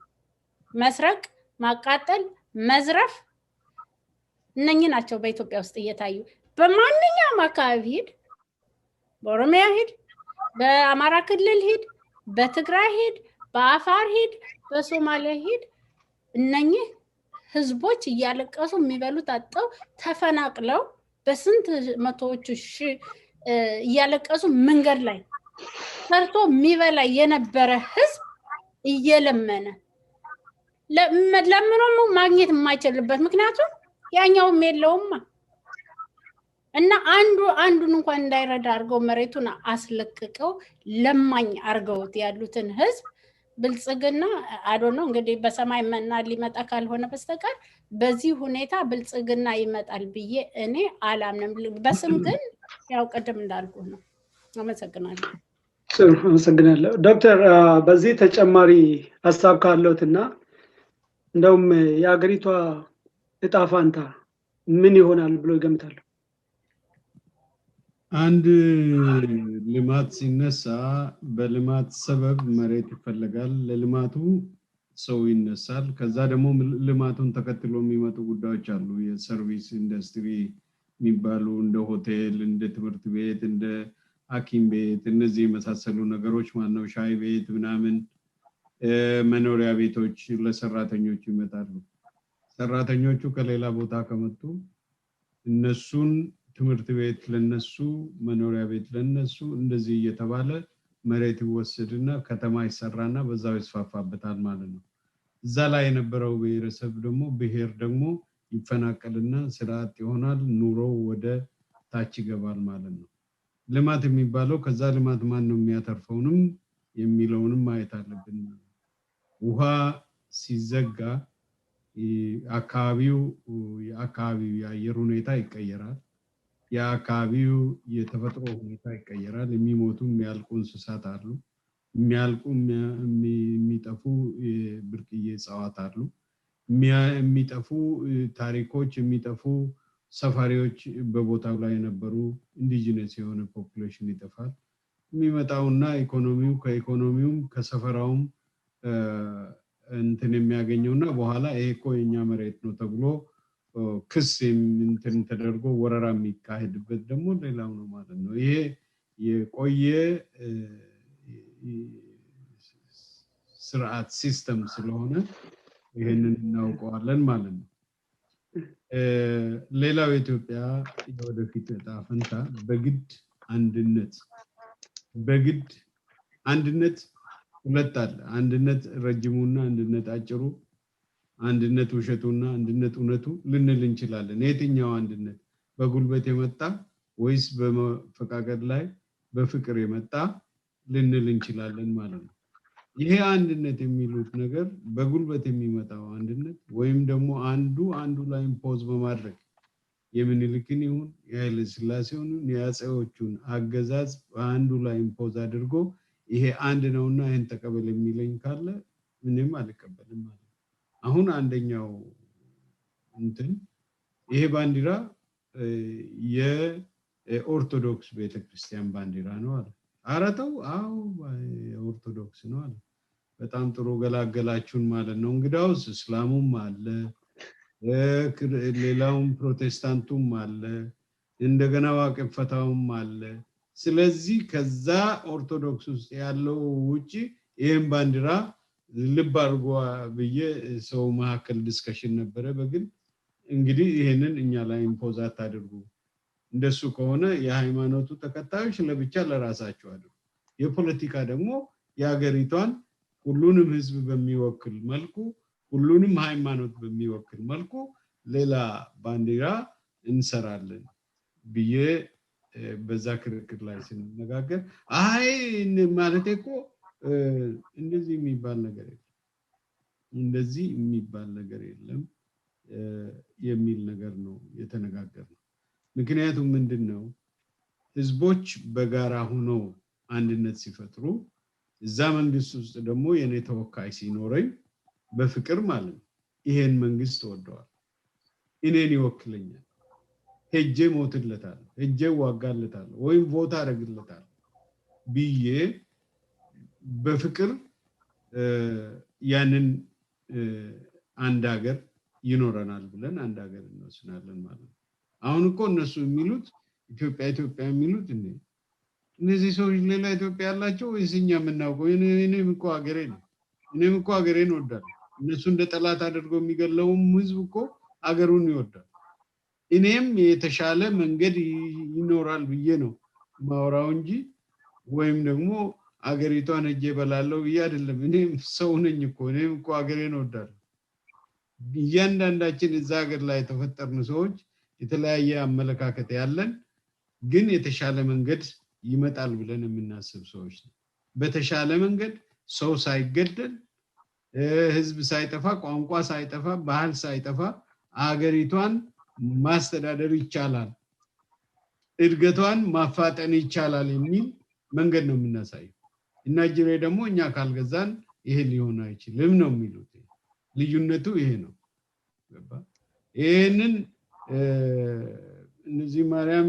መስረቅ፣ ማቃጠል፣ መዝረፍ እነኚህ ናቸው በኢትዮጵያ ውስጥ እየታዩ። በማንኛውም አካባቢ ሂድ፣ በኦሮሚያ ሂድ፣ በአማራ ክልል ሂድ፣ በትግራይ ሂድ፣ በአፋር ሂድ፣ በሶማሌ ሂድ፣ እነኚህ ህዝቦች እያለቀሱ የሚበሉት አጥተው ተፈናቅለው በስንት መቶዎች ሺህ እያለቀሱ መንገድ ላይ ሰርቶ የሚበላ የነበረ ህዝብ እየለመነ ለምኖም ማግኘት የማይችልበት ምክንያቱም ያኛውም የለውማ። እና አንዱን እንኳን እንዳይረዳ አድርገው መሬቱን አስለቅቀው ለማኝ አድርገውት ያሉትን ህዝብ ብልጽግና ነው እንግዲህ በሰማይ መና ሊመጣ ካልሆነ በስተቀር በዚህ ሁኔታ ብልጽግና ይመጣል ብዬ እኔ አላምንም። በስም ግን ያው ቀደም እንዳልኩ ነው። አመሰግናለሁ። አመሰግናለሁ ዶክተር። በዚህ ተጨማሪ ሐሳብ ካለውትና እንደውም የአገሪቷ እጣ ፋንታ ምን ይሆናል ብሎ ይገምታሉ? አንድ ልማት ሲነሳ በልማት ሰበብ መሬት ይፈልጋል፣ ለልማቱ ሰው ይነሳል። ከዛ ደግሞ ልማቱን ተከትሎ የሚመጡ ጉዳዮች አሉ። የሰርቪስ ኢንዱስትሪ የሚባሉ እንደ ሆቴል፣ እንደ ትምህርት ቤት፣ እንደ ሐኪም ቤት፣ እነዚህ የመሳሰሉ ነገሮች ማነው ሻይ ቤት ምናምን፣ መኖሪያ ቤቶች ለሰራተኞች ይመጣሉ። ሰራተኞቹ ከሌላ ቦታ ከመጡ እነሱን ትምህርት ቤት ለነሱ፣ መኖሪያ ቤት ለነሱ፣ እንደዚህ እየተባለ መሬት ይወሰድና ከተማ ይሰራና በዛው ይስፋፋበታል ማለት ነው። እዛ ላይ የነበረው ብሔረሰብ ደግሞ ብሔር ደግሞ ይፈናቀልና ስርዓት ይሆናል፣ ኑሮው ወደ ታች ይገባል ማለት ነው። ልማት የሚባለው ከዛ ልማት ማን ነው የሚያተርፈውንም የሚለውንም ማየት አለብን። ውሃ ሲዘጋ የአካባቢው የአየር ሁኔታ ይቀየራል። የአካባቢው የተፈጥሮ ሁኔታ ይቀየራል። የሚሞቱ የሚያልቁ እንስሳት አሉ፣ የሚያልቁ የሚጠፉ ብርቅዬ እጽዋት አሉ፣ የሚጠፉ ታሪኮች፣ የሚጠፉ ሰፋሪዎች፣ በቦታው ላይ የነበሩ ኢንዲጂነስ የሆነ ፖፑሌሽን ይጠፋል። የሚመጣውና ኢኮኖሚው ከኢኮኖሚውም ከሰፈራውም እንትን የሚያገኘውና በኋላ ይሄ እኮ የኛ መሬት ነው ተብሎ ክስ እንትን ተደርጎ ወረራ የሚካሄድበት ደግሞ ሌላው ነው ማለት ነው። ይሄ የቆየ ስርዓት ሲስተም ስለሆነ ይሄንን እናውቀዋለን ማለት ነው። ሌላው የኢትዮጵያ የወደፊት ዕጣ ፈንታ በግድ አንድነት ሁለት አለ። አንድነት ረጅሙና አንድነት አጭሩ፣ አንድነት ውሸቱና አንድነት እውነቱ ልንል እንችላለን። የትኛው አንድነት? በጉልበት የመጣ ወይስ በመፈቃቀድ ላይ በፍቅር የመጣ ልንል እንችላለን ማለት ነው። ይሄ አንድነት የሚሉት ነገር በጉልበት የሚመጣው አንድነት ወይም ደግሞ አንዱ ላይ ኢምፖዝ በማድረግ የምኒልክን ይሁን የኃይለ ሥላሴውን የአፄዎቹን አገዛዝ በአንዱ ላይ ኢምፖዝ አድርጎ ይሄ አንድ ነውና ይሄን ተቀበል የሚለኝ ካለ ምንም አልቀበልም ማለት ነው። አሁን አንደኛው እንትን ይሄ ባንዲራ የኦርቶዶክስ ቤተክርስቲያን ባንዲራ ነው አለ። አረተው አው የኦርቶዶክስ ነው አለ። በጣም ጥሩ ገላገላችሁን ማለት ነው። እንግዳውስ እስላሙም አለ፣ ሌላውም ፕሮቴስታንቱም አለ፣ እንደገና ዋቅፈታውም አለ። ስለዚህ ከዛ ኦርቶዶክስ ውስጥ ያለው ውጪ ይሄን ባንዲራ ልብ አድርጎ ብዬ ሰው መካከል ዲስከሽን ነበረ በግል እንግዲህ ይሄንን እኛ ላይ ኢምፖዝ አታድርጉ፣ እንደሱ ከሆነ የሃይማኖቱ ተከታዮች ለብቻ ለራሳቸው አድርጉ፣ የፖለቲካ ደግሞ የሀገሪቷን ሁሉንም ህዝብ በሚወክል መልኩ ሁሉንም ሃይማኖት በሚወክል መልኩ ሌላ ባንዲራ እንሰራለን ብዬ በዛ ክርክር ላይ ስንነጋገር አይ ማለት እኮ እንደዚህ የሚባል ነገር የለም እንደዚህ የሚባል ነገር የለም የሚል ነገር ነው የተነጋገርነው ምክንያቱም ምንድነው ህዝቦች በጋራ ሆነው አንድነት ሲፈጥሩ እዛ መንግስት ውስጥ ደግሞ የኔ ተወካይ ሲኖረኝ በፍቅር ማለት ነው ይሄን መንግስት ወደዋል እኔን ይወክለኛል ሄጄ ሞትለታል ሄጄ ዋጋለታል ወይም ቮት አረግለታል ብዬ በፍቅር ያንን አንድ ሀገር ይኖረናል ብለን አንድ ሀገር እንወስናለን ማለት ነው አሁን እኮ እነሱ የሚሉት ኢትዮጵያ የሚሉት እነዚህ ሰዎች ሌላ ኢትዮጵያ ያላቸው ወይስኛ ምናውቀው እኔም እኮ ሀገሬ ነው እኔም እኮ ሀገሬን ወዳለሁ እነሱ እንደ ጠላት አድርገው የሚገለውም ህዝብ እኮ ሀገሩን ይወዳል እኔም የተሻለ መንገድ ይኖራል ብዬ ነው ማውራው እንጂ ወይም ደግሞ ሀገሪቷን እጄ በላለው ብዬ አይደለም እኔም ሰው ነኝ እኮ እኔም እኮ ሀገሬን ወዳለሁ እያንዳንዳችን እዛ ሀገር ላይ ተፈጠርን ሰዎች የተለያየ አመለካከት ያለን ግን የተሻለ መንገድ ይመጣል ብለን የምናስብ ሰዎች ነው በተሻለ መንገድ ሰው ሳይገደል ህዝብ ሳይጠፋ ቋንቋ ሳይጠፋ ባህል ሳይጠፋ ሀገሪቷን ማስተዳደር ይቻላል እድገቷን ማፋጠን ይቻላል የሚል መንገድ ነው የምናሳየው እና ጅሬ ደግሞ እኛ ካልገዛን ይሄ ሊሆን አይችልም ነው የሚሉት ልዩነቱ ይሄ ነው ገባ ይሄንን እነዚህ ማርያም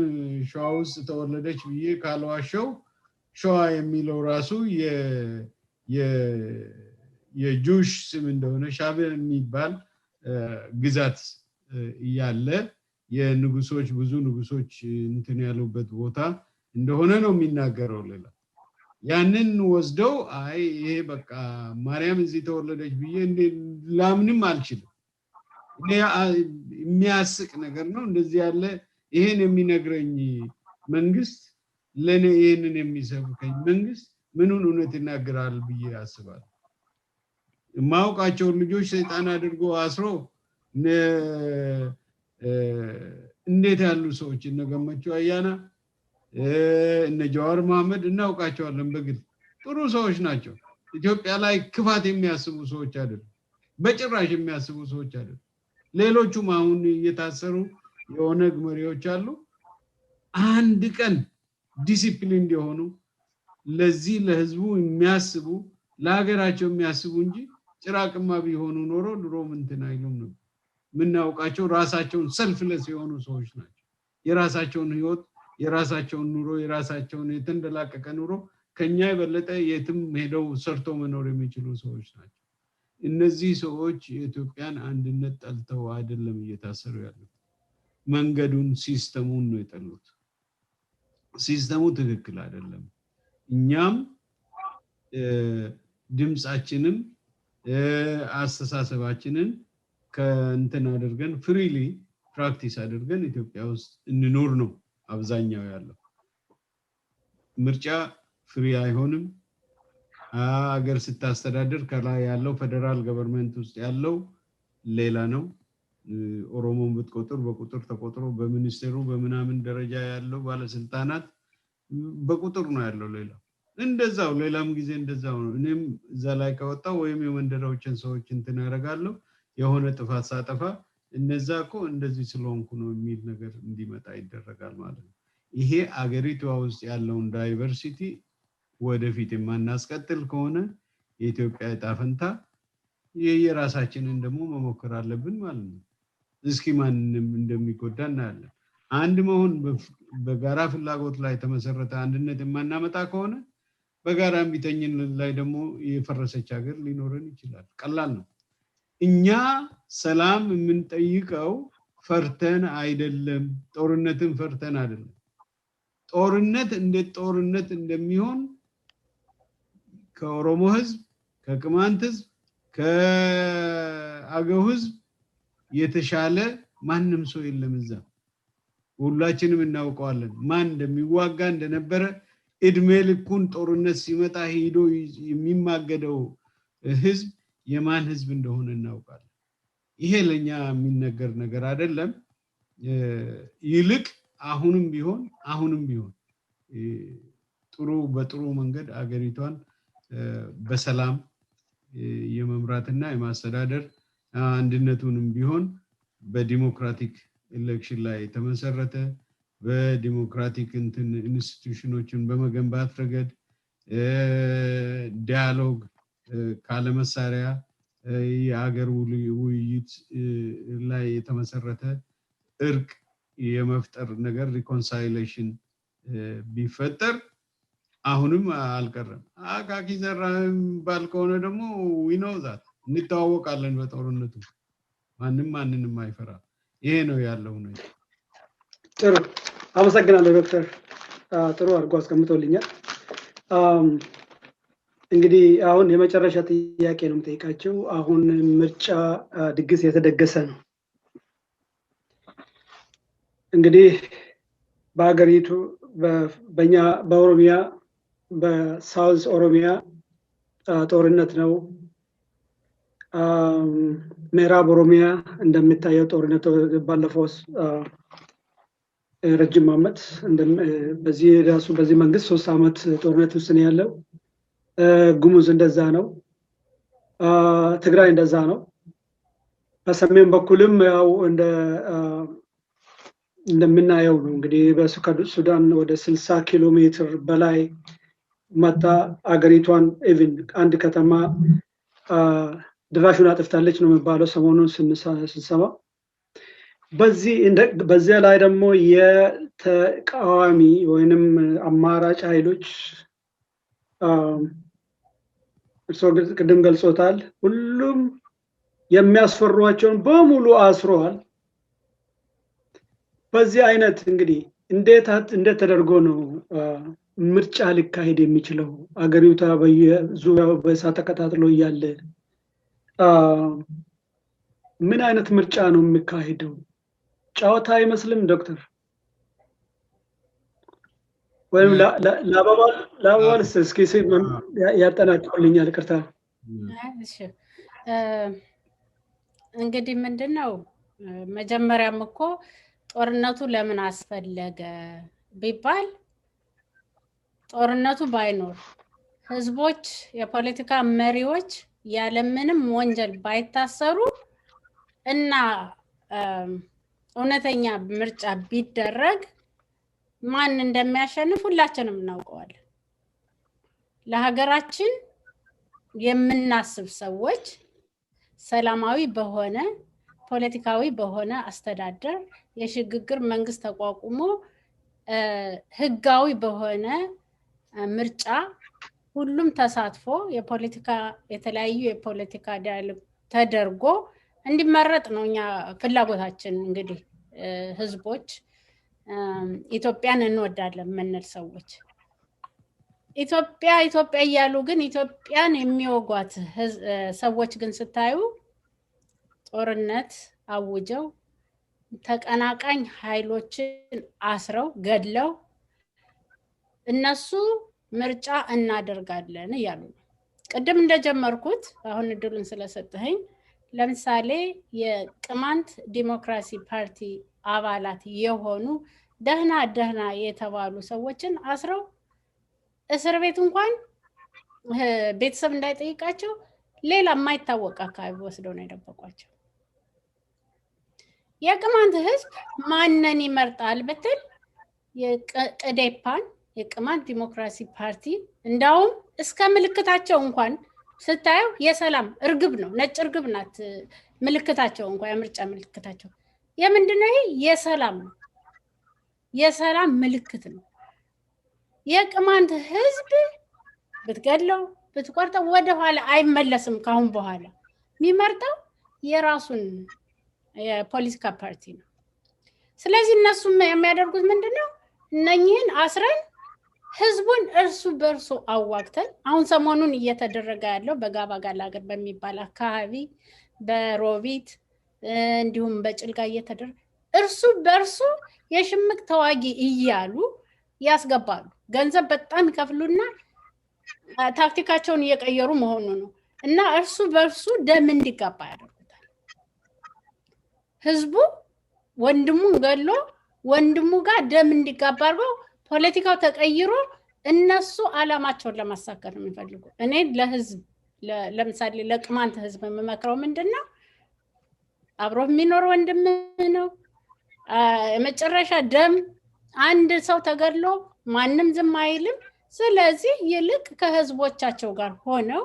ሸዋ ውስጥ ተወለደች ብዬ ካልዋሸው ሸዋ የሚለው ራሱ የጁሽ ስም እንደሆነ ሻቤል የሚባል ግዛት ያለ የንጉሶች ብዙ ንጉሶች እንትን ያሉበት ቦታ እንደሆነ ነው የሚናገረው ሌላ ያንን ወስደው አይ ይሄ በቃ ማርያም እዚህ ተወለደች ብዬ ላምንም አልችልም የሚያስቅ ነገር ነው እንደዚህ ያለ ይሄን የሚነግረኝ መንግስት ለኔ ይሄንን የሚሰብከኝ መንግስት ምኑን እውነት ይናገራል ብዬ አስባለሁ ማውቃቸው ልጆች ሰይጣን አድርጎ አስሮ እንዴት ያሉ ሰዎች እነገመቸው አያና እነ ጃዋር መሐመድ እናውቃቸዋለን በግል ጥሩ ሰዎች ናቸው ኢትዮጵያ ላይ ክፋት የሚያስቡ ሰዎች አይደሉም በጭራሽ የሚያስቡ ሰዎች አይደሉም ሌሎቹም አሁን እየታሰሩ የኦነግ መሪዎች አሉ አንድ ቀን ዲሲፕሊን እንዲሆኑ ለዚህ ለህዝቡ የሚያስቡ ለሀገራቸው የሚያስቡ እንጂ ጭራቅማ ቢሆኑ ኖሮ ድሮም እንትን አይሉም ነው ምናውቃቸው ራሳቸውን ሰልፍለስ የሆኑ ሰዎች ናቸው የራሳቸውን ህይወት የራሳቸውን ኑሮ የራሳቸውን የተንደላቀቀ ኑሮ ከኛ የበለጠ የትም ሄደው ሰርቶ መኖር የሚችሉ ሰዎች ናቸው እነዚህ ሰዎች የኢትዮጵያን አንድነት ጠልተው አይደለም እየታሰሩ ያሉት መንገዱን ሲስተሙን ነው የጠሉት ሲስተሙ ትክክል አይደለም እኛም ድምጻችንን አስተሳሰባችንን ከእንትን አድርገን ፍሪሊ ፕራክቲስ አድርገን ኢትዮጵያ ውስጥ እንኖር ነው አብዛኛው ያለው ምርጫ ፍሪ አይሆንም ሀገር ስታስተዳድር ከላይ ያለው ፌደራል ገቨርንመንት ውስጥ ያለው ሌላ ነው ኦሮሞን ብትቆጥር በቁጥር ተቆጥሮ በሚኒስቴሩ በመናምን ደረጃ ያለው ባለስልጣናት በቁጥር ነው ያለው ሌላ እንደዛው ሌላም ጊዜ እንደዛው ነው እኔም እዛ ላይ ከወጣው ወይም የመንደራዎችን ሰዎች እንትን ያረጋለሁ የሆነ ጥፋት ሳጠፋ እነዛኮ እንደዚህ ስለሆንኩ ነው የሚል ነገር እንዲመጣ ይደረጋል ማለት ነው ይሄ አገሪቷ ውስጥ ያለውን ዳይቨርሲቲ ወደፊት የማናስቀጥል ከሆነ የኢትዮጵያ ጣፈንታ የራሳችንን ደግሞ መሞከር አለብን ማለት ነው እስኪ ማንንም እንደሚጎዳ እናያለን አንድ መሆን በጋራ ፍላጎት ላይ ተመሰረተ አንድነት የማናመጣ ከሆነ በጋራ ቢተኝን ላይ ደግሞ የፈረሰች ሀገር ሊኖረን ይችላል ቀላል ነው እኛ ሰላም የምንጠይቀው ፈርተን አይደለም ጦርነትን ፈርተን አይደለም ጦርነት እንዴት ጦርነት እንደሚሆን ከኦሮሞ ህዝብ ከቅማንት ህዝብ ከአገው ህዝብ የተሻለ ማንንም ሰው የለም እዛ ሁላችንም እናውቀዋለን ማን እንደሚዋጋ እንደነበረ እድሜ ልኩን ጦርነት ሲመጣ ሄዶ የሚማገደው ህዝብ የማን ህዝብ እንደሆነ እናውቃለን ይሄ ለኛ የሚነገር ነገር አይደለም ይልቅ አሁንም ቢሆን ጥሩ በጥሩ መንገድ አገሪቷን በሰላም የመምራትና የማስተዳደር አንድነቱንም ቢሆን በዲሞክራቲክ ኤሌክሽን ላይ ተመሰረተ በዲሞክራቲክ ኢንስቲትዩሽኖችን በመገንባት ረገድ ዲያሎግ ካለ መሳሪያ የሀገር ውይይት ላይ የተመሰረተ እርቅ የመፍጠር ነገር ሪኮንሳይሌሽን ቢፈጠር አሁንም አልቀረም አቃቂ ዘራም ባልከሆነ ደግሞ we know that እንተዋወቃለን በጦርነቱ ማንንም አይፈራ ይሄ ነው ያለው ነው ጥሩ አመሰግናለሁ ዶክተር ጥሩ አድርጎ አስቀምጦልኛል እንግዲህ አሁን የመጨረሻ ጥያቄ ነው የምጠይቃችሁ አሁን ምርጫ ድግስ የተደገሰ ነው እንግዲህ በአገሪቱ በእኛ በኦሮሚያ በሳውዝ ኦሮሚያ ጦርነት ነው ምዕራብ ኦሮሚያ እንደምታየው ጦርነት ባለፈው ረጅም ዓመት በዚህ መንግስት 3 ዓመት ጦርነት ውስጥ ነው ያለው ጉሙዝ እንደዛ ነው ትግራይ እንደዛ ነው በሰሜን በኩልም ያው እንደምናየው ነው እንግዲህ በሱዳን ወደ 60 ኪሎ ሜትር በላይ መጣ አገሪቷን ኢቭን አንድ ከተማ ድራሹን አጥፍታለች ነው የሚባለው ሰሞኑን ስንሰማ በዚህ ላይ ደግሞ የተቃዋሚ ወይንም አማራጭ ኃይሎች ቅድም ገልጾታል ሁሉም የሚያስፈሯቸውን በሙሉ አስረዋል በዚህ አይነት እንግዲህ እንዴት ተደርጎ ነው ምርጫ ሊካሄድ የሚችለው አገሪቷ በየዙሪያው በእሳት ተቀጣጥሎ ያለ ምን አይነት ምርጫ ነው የሚካሄደው ጫዋታ አይመስልም ዶክተር ወይም ላባባል እስኪ ያጠናቅቁልኛል ቅርታ እሺ እንግዲህ ምንድነው መጀመሪያም እኮ ጦርነቱ ለምን አስፈለገ ቢባል ጦርነቱ ባይኖር ህዝቦች የፖለቲካ መሪዎች ያለምንም ወንጀል ባይታሰሩ እና እውነተኛ ምርጫ ቢደረግ ማን እንደሚያሸንፍ ሁላችንም እናውቀዋለን ለሀገራችን የምናስብ ሰዎች ሰላማዊ በሆነ ፖለቲካዊ በሆነ አስተዳደር የሽግግር መንግስት ተቋቁሞ ህጋዊ በሆነ ምርጫ ሁሉም ተሳትፎ የፖለቲካ የተለያዩ የፖለቲካ ዳያሎግ ተደርጎ እንዲመረጥ ነውኛ ፍላጎታችን እንግዲህ ህዝቦች ኢትዮጵያን እንወዳለን ምንል ሰዎች ኢትዮጵያ ይያሉ ግን ኢትዮጵያን የሚወጓት ሰዎች ግን ስታዩ ጦርነት አውጀው ተቀናቃኝ ኃይሎችን አስረው ገድለው እነሱ ምርጫ እናደርጋለን ይያሉ ቅድም እንደጀመርኩት አሁን እድሉን ስለሰጠኸኝ ለምሳሌ የቅማንት ዲሞክራሲ ፓርቲ አባላት የሆኑ ደህና የተባሉ ሰዎችን አስረው እስር ቤት እንኳን ቤተሰብ እንዳይጠይቃቸው ሌላ የማይታወቅ አካባቢ ወስደው ነው የደበቋቸው የቅማንት ህዝብ ማንነን ይመርጣል በትል የቅዴፓን የቅማንት ዲሞክራሲ ፓርቲ እንዳውም እስከ ምልክታቸው እንኳን ስታየው የሰላም እርግብ ነው ነጭ እርግብ ናት ምልክታቸው እንኳን የምርጫ ምልክታቸው የምንድነው ይሄ የሰላም ምልክት ነው የቅማንት ህዝብ ብትገድለው ብትቆርጠው ወደ ኋላ አይመለስም ካሁን በኋላ የሚመርጠው የራሱን የፖለቲካ ፓርቲ ነው ስለዚህ እነሱ የሚያደርጉት ምንድነው እነኚህን አስረን ህዝቡን እርሱ በርሱ አዋግተን አሁን ሰሞኑን እየተደረገ ያለው በጋባ ጋላገር በሚባል አካባቢ በሮቢት እንዲሁም በጭልጋ እየተደረገ እርሱ በርሱ የሽምቅ ተዋጊ እያሉ ያስገባሉ ገንዘብ በጣም ይከፍሉና ታክቲካቸውን እየቀየሩ መሆኑ ነው እና እርሱ በርሱ ደም እንዲጋባ ያደርጉታል ህዝቡ ወንድሙን ገሎ ወንድሙ ጋር ደም እንዲጋባ አድርገው ፖለቲካው ተቀይሮ እነሱ አላማቸውን ለማሳካት ነው የሚፈልጉ። እኔ ለህዝብ ለምሳሌ ለቅማንት ህዝብ የምመክረው ምንድነው አብሮ የሚኖር ወንድም ነው። የመጨረሻ ደም አንድ ሰው ተገድሎ ማንም ዝም አይልም። ስለዚህ ይልቅ ከህዝቦቻቸው ጋር ሆነው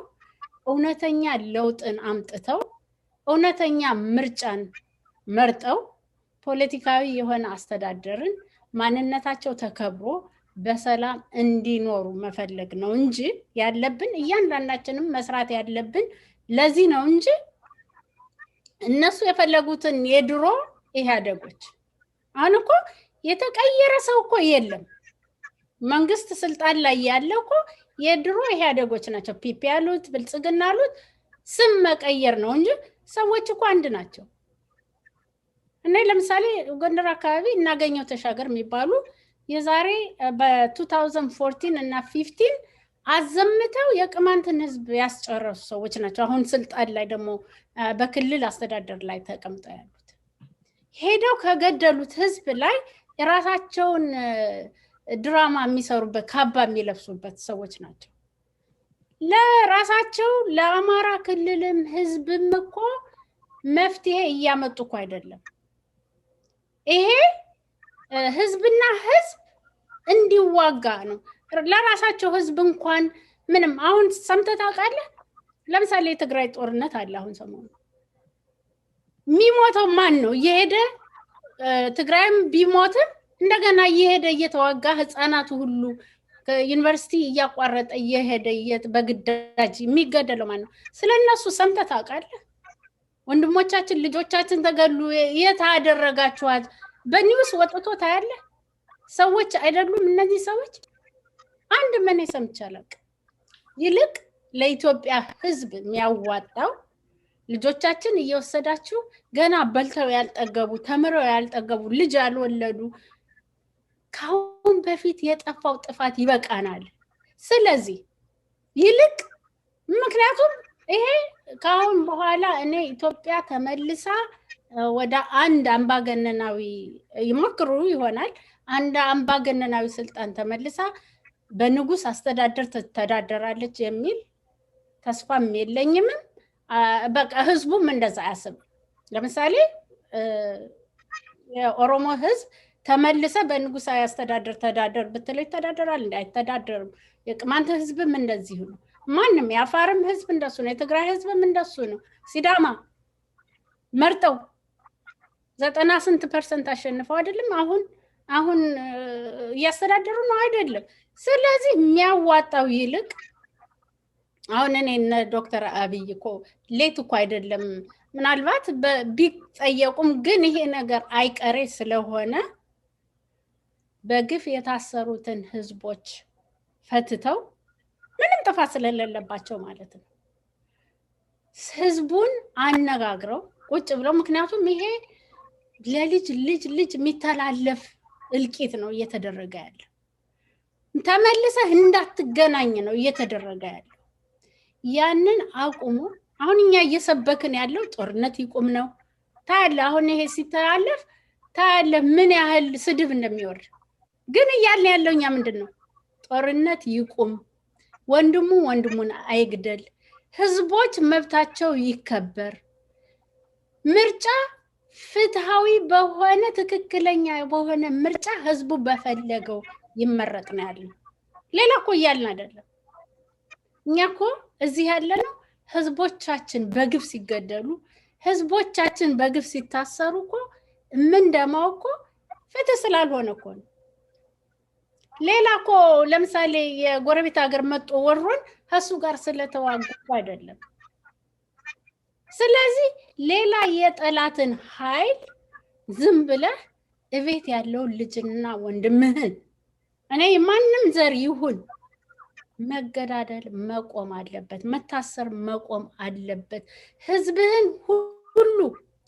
እውነተኛ ለውጥን አምጥተው እውነተኛ ምርጫን መርጠው ፖለቲካዊ የሆነ አስተዳደርን ማንነታቸው ተከብሮ በሰላም እንዲኖሩ መፈለግ ነው እንጂ ያለብን እያንዳንዳችንም መስራት ያለብን ለዚህ ነው እንጂ እነሱ የፈለጉትን የድሮ ኢህአዴጎች አሁን እኮ የተቀየረ ሰው እኮ የለም። መንግስት ስልጣን ላይ ያለው እኮ የድሮ ኢህአዴጎች ናቸው። ፒፒ ያሉት ብልጽግና ያሉት ስም መቀየር ነው እንጂ ሰዎች እኮ አንድ ናቸው። እኔ ለምሳሌ ጎንደር አካባቢ እናገኘው ተሻገር የሚባሉ የዛሬ በ2014 እና 15 አዘምተው የቅማንትን ህዝብ ያስጨረሱ ሰዎች ናቸው። አሁን ስልጣን ላይ ደግሞ በክልል አስተዳደር ላይ ተቀምጠው ያሉት ሄደው ከገደሉት ህዝብ ላይ የራሳቸውን ድራማ የሚሰሩበት ካባ የሚለብሱበት ሰዎች ናቸው። ለራሳቸው ለአማራ ክልልም ህዝብም እኮ መፍትሄ እያመጡ እኮ አይደለም። ይሄ ህዝብና ህዝብ እንዲዋጋ ነው። ለራሳቸው ህዝብ እንኳን ምንም አሁን ሰምተህ ታውቃለህ? ለምሳሌ የትግራይ ጦርነት አለ አሁን ሰሞኑን። የሚሞተው ማን ነው? እየሄደ ትግራይም ቢሞትም እንደገና እየሄደ እየተዋጋ ህፃናቱ ሁሉ ዩኒቨርሲቲ እያቋረጠ እየሄደ በግዳጅ የሚገደለው ማን ነው? ስለነሱ ሰምተህ ታውቃለህ? ወንድሞቻችን ልጆቻችን ተገሉ የት አደረጋችኋት? በኒውስ ወጥቶ ታያለህ? ሰዎች አይደሉም እነዚህ ሰዎች? አንድ ምን ሰምቻለሁ። ይልቅ ለኢትዮጵያ ህዝብ የሚያዋጣው ልጆቻችን እየወሰዳችሁ ገና በልተው ያልጠገቡ ተምረው ያልጠገቡ ልጅ ያልወለዱ ካሁን በፊት የጠፋው ጥፋት ይበቃናል። ስለዚህ ይልቅ ምክንያቱም ይሄ ካሁን በኋላ እኔ ኢትዮጵያ ተመልሳ ወደ አንድ አምባገነናዊ ይሞክሩ ይሆናል አንድ አምባገነናዊ ስልጣን ተመልሳ በንጉስ አስተዳደር ተዳደራለች የሚል ተስፋም የለኝም። በቃ ህዝቡም እንደዛ ያስብ። ለምሳሌ የኦሮሞ ህዝብ ተመልሰ በንጉሳዊ አስተዳደር ተዳደር ብትለይ ተዳደራል እንዴ? አይተዳደርም። የቅማንት ህዝብም እንደዚህ ነው። ማንንም የአፋርም ህዝብ እንደሱ ነው። የትግራይ ህዝብም እንደሱ ነው። ሲዳማ መርጠው 90% አሸንፈው አይደለም አሁን እያስተዳደሩ ነው አይደለም። ስለዚህ የሚያዋጣው ይልቅ አሁን እኔ ዶክተር አብይ እኮ ሌት እኮ አይደለም ምናልባት ቢጠየቁም ግን ይሄ ነገር አይቀሬ ስለሆነ በግፍ የታሰሩትን ህዝቦች ፈትተው ምንም ጥፋት ስለሌለባቸው ማለት ነው ህዝቡን አነጋግረው ቁጭ ብለው ምክንያቱም ይሄ ለልጅ የሚተላለፍ እልቂት ነው እየተደረገ ያለው። ተመልሰህ እንዳትገናኝ ነው እየተደረገ ያለው። ያንን አቁሙ። አሁን እኛ እየሰበክን ያለው ጦርነት ይቁም ነው። ታያለህ አሁን ይሄ ሲተላለፍ ታያለህ ምን ያህል ስድብ እንደሚወርድ። ግን እያልን ያለው እኛ ምንድነው? ጦርነት ይቁም፣ ወንድሙን አይግደል፣ ህዝቦች መብታቸው ይከበር፣ ምርጫ ፍትሃዊ በሆነ ትክክለኛ በሆነ ምርጫ ህዝቡ በፈለገው ይመረጥ ነው ያለው። ሌላ እኮ እያልን አይደለም። እኛ እኮ እዚህ ያለነው ህዝቦቻችን በግፍ ሲገደሉ ህዝቦቻችን በግፍ ሲታሰሩ እኮ ምን ደማው እኮ ፍትህ ስላልሆነ እኮ ነው። ሌላ እኮ ለምሳሌ የጎረቤት ሀገር መጥቶ ወሮን ከሱ ጋር ስለተዋጉ አይደለም። ስለዚህ ሌላ የጠላትን ኃይል ዝም ብለህ እቤት ያለው ልጅና ወንድምህን እኔ ማንንም ዘር ይሁን መገዳደል መቆም አለበት፣ መታሰር መቆም አለበት። ህዝብህን ሁሉ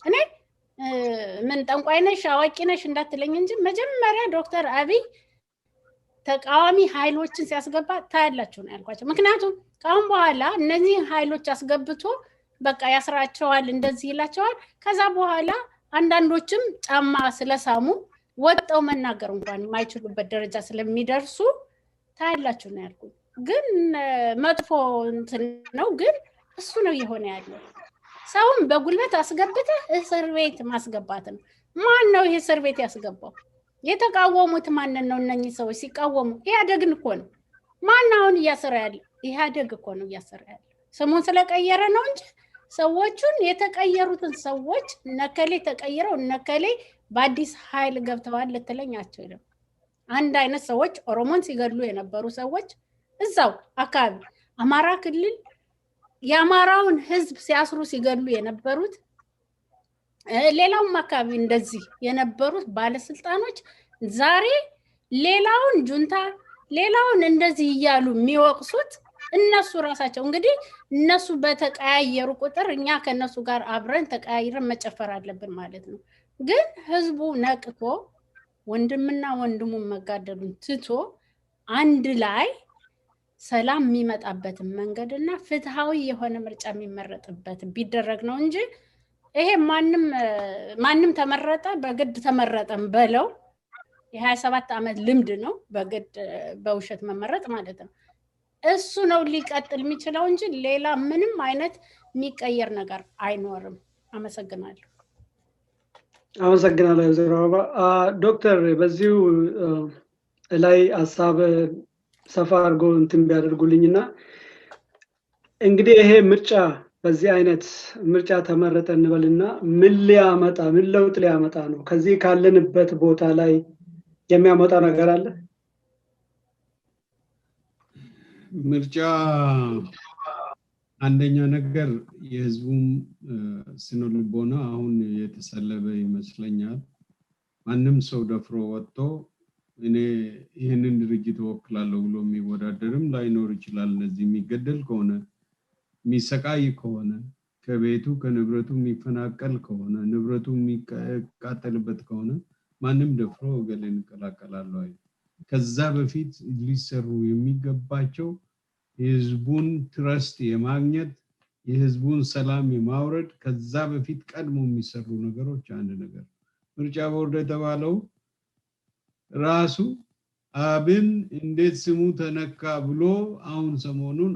እኔ ምን ጠንቋይ ነሽ አዋቂ ነሽ እንዳትለኝ እንጂ መጀመሪያ ዶክተር አብይ ተቃዋሚ ኃይሎችን ሲያስገባ ታያላችሁ ነው ያልኳቸው። ምክንያቱም ካሁን በኋላ እነዚህ ኃይሎች አስገብቶ በቃ ያስራቸዋል እንደዚህ ይላቸዋል። ከዛ በኋላ አንዳንዶችም ጫማ ስለሳሙ ወጣው መናገር እንኳን የማይችሉበት ደረጃ ስለሚደርሱ ታያላችሁ ነው ያልኩት ግን መጥፎ ነው ግን እሱ ነው የሆነ ያለው ሰውን በጉልበት አስገብተህ እስር ቤት ማስገባት ነው ማን ነው ይሄ እስር ቤት ያስገባው የተቃወሙት ማን ነው እነኚህ ሰዎች ሲቃወሙ ኢህአዴግን እኮ ነው ማን አሁን እያሰረ ያለ ኢህአዴግ እኮ ነው እያሰረ ያለ ስሙን ስለቀየረ ነው እንጂ ሰዎቹን የተቀየሩትን ሰዎች ነከሌ ተቀይረው ነከሌ በአዲስ ኃይል ገብተዋል ለተለኛቸው ይለው አንድ አይነት ሰዎች ኦሮሞን ሲገድሉ የነበሩ ሰዎች እዛው አካባቢ አማራ ክልል የአማራውን ህዝብ ሲያስሩ ሲገድሉ የነበሩት ሌላውም አካባቢ እንደዚህ የነበሩት ባለስልጣኖች ዛሬ ሌላውን ጁንታ ሌላውን እንደዚህ ይያሉ የሚወቅሱት እነሱ ራሳቸው እንግዲህ እነሱ በተቀያየሩ ቁጥር እኛ ከነሱ ጋር አብረን ተቀያይረን መጨፈር አለብን ማለት ነው ግን ህዝቡ ነቅቶ ወንድምና ወንድሙን መጋደሉን ትቶ አንድ ላይ ሰላም የሚመጣበት መንገድና ፍትሃዊ የሆነ ምርጫ የሚመረጥበት ቢደረግ ነው እንጂ ይሄ ማንም ተመረጠ በግድ ተመረጠም በለው የ27 አመት ልምድ ነው በግድ በውሸት መመረጥ ማለት ነው እሱ ነው ሊቀጥል የሚችለው እንጂ ሌላ ምንም አይነት የሚቀየር ነገር አይኖርም አመሰግናለሁ ዘራባ ዶክተር በዚሁ ላይ ሐሳብ ሰፋ አድርጎ እንትን ቢያደርጉልኝና እንግዲህ ይሄ ምርጫ በዚህ አይነት ምርጫ ተመረጠ እንበልና ምን ለውጥ ሊያመጣ ነው ከዚህ ካለንበት ቦታ ላይ የሚያመጣ ነገር አለ ምርጫ አንደኛ ነገር የህዝቡም ስነልቦና አሁን የተሰለበ ይመስለኛል ማንም ሰው ደፍሮ ወጥቶ እኔ ይሄንን ድርጅት ወክላለሁ ብሎ የሚወዳደርም ላይኖር ይችላል እነዚህ የሚገደል ከሆነ የሚሰቃይ ከሆነ ከቤቱ ከንብረቱ የሚፈናቀል ከሆነ ንብረቱ የሚቃጠልበት ከሆነ ማንም ደፍሮ ገለን ይቀላቀላል አይ ከዛ በፊት ሊሰሩ የሚገባቸው የህዝቡን ትረስት የማግኘት የህዝቡን ሰላም የማውረድ ከዛ በፊት ቀድሞ የሚሰሩ ነገሮች አንድ ነገር ምርጫ ቦርድ የተባለው ራሱ አብን እንዴት ስሙ ተነካ ብሎ አሁን ሰሞኑን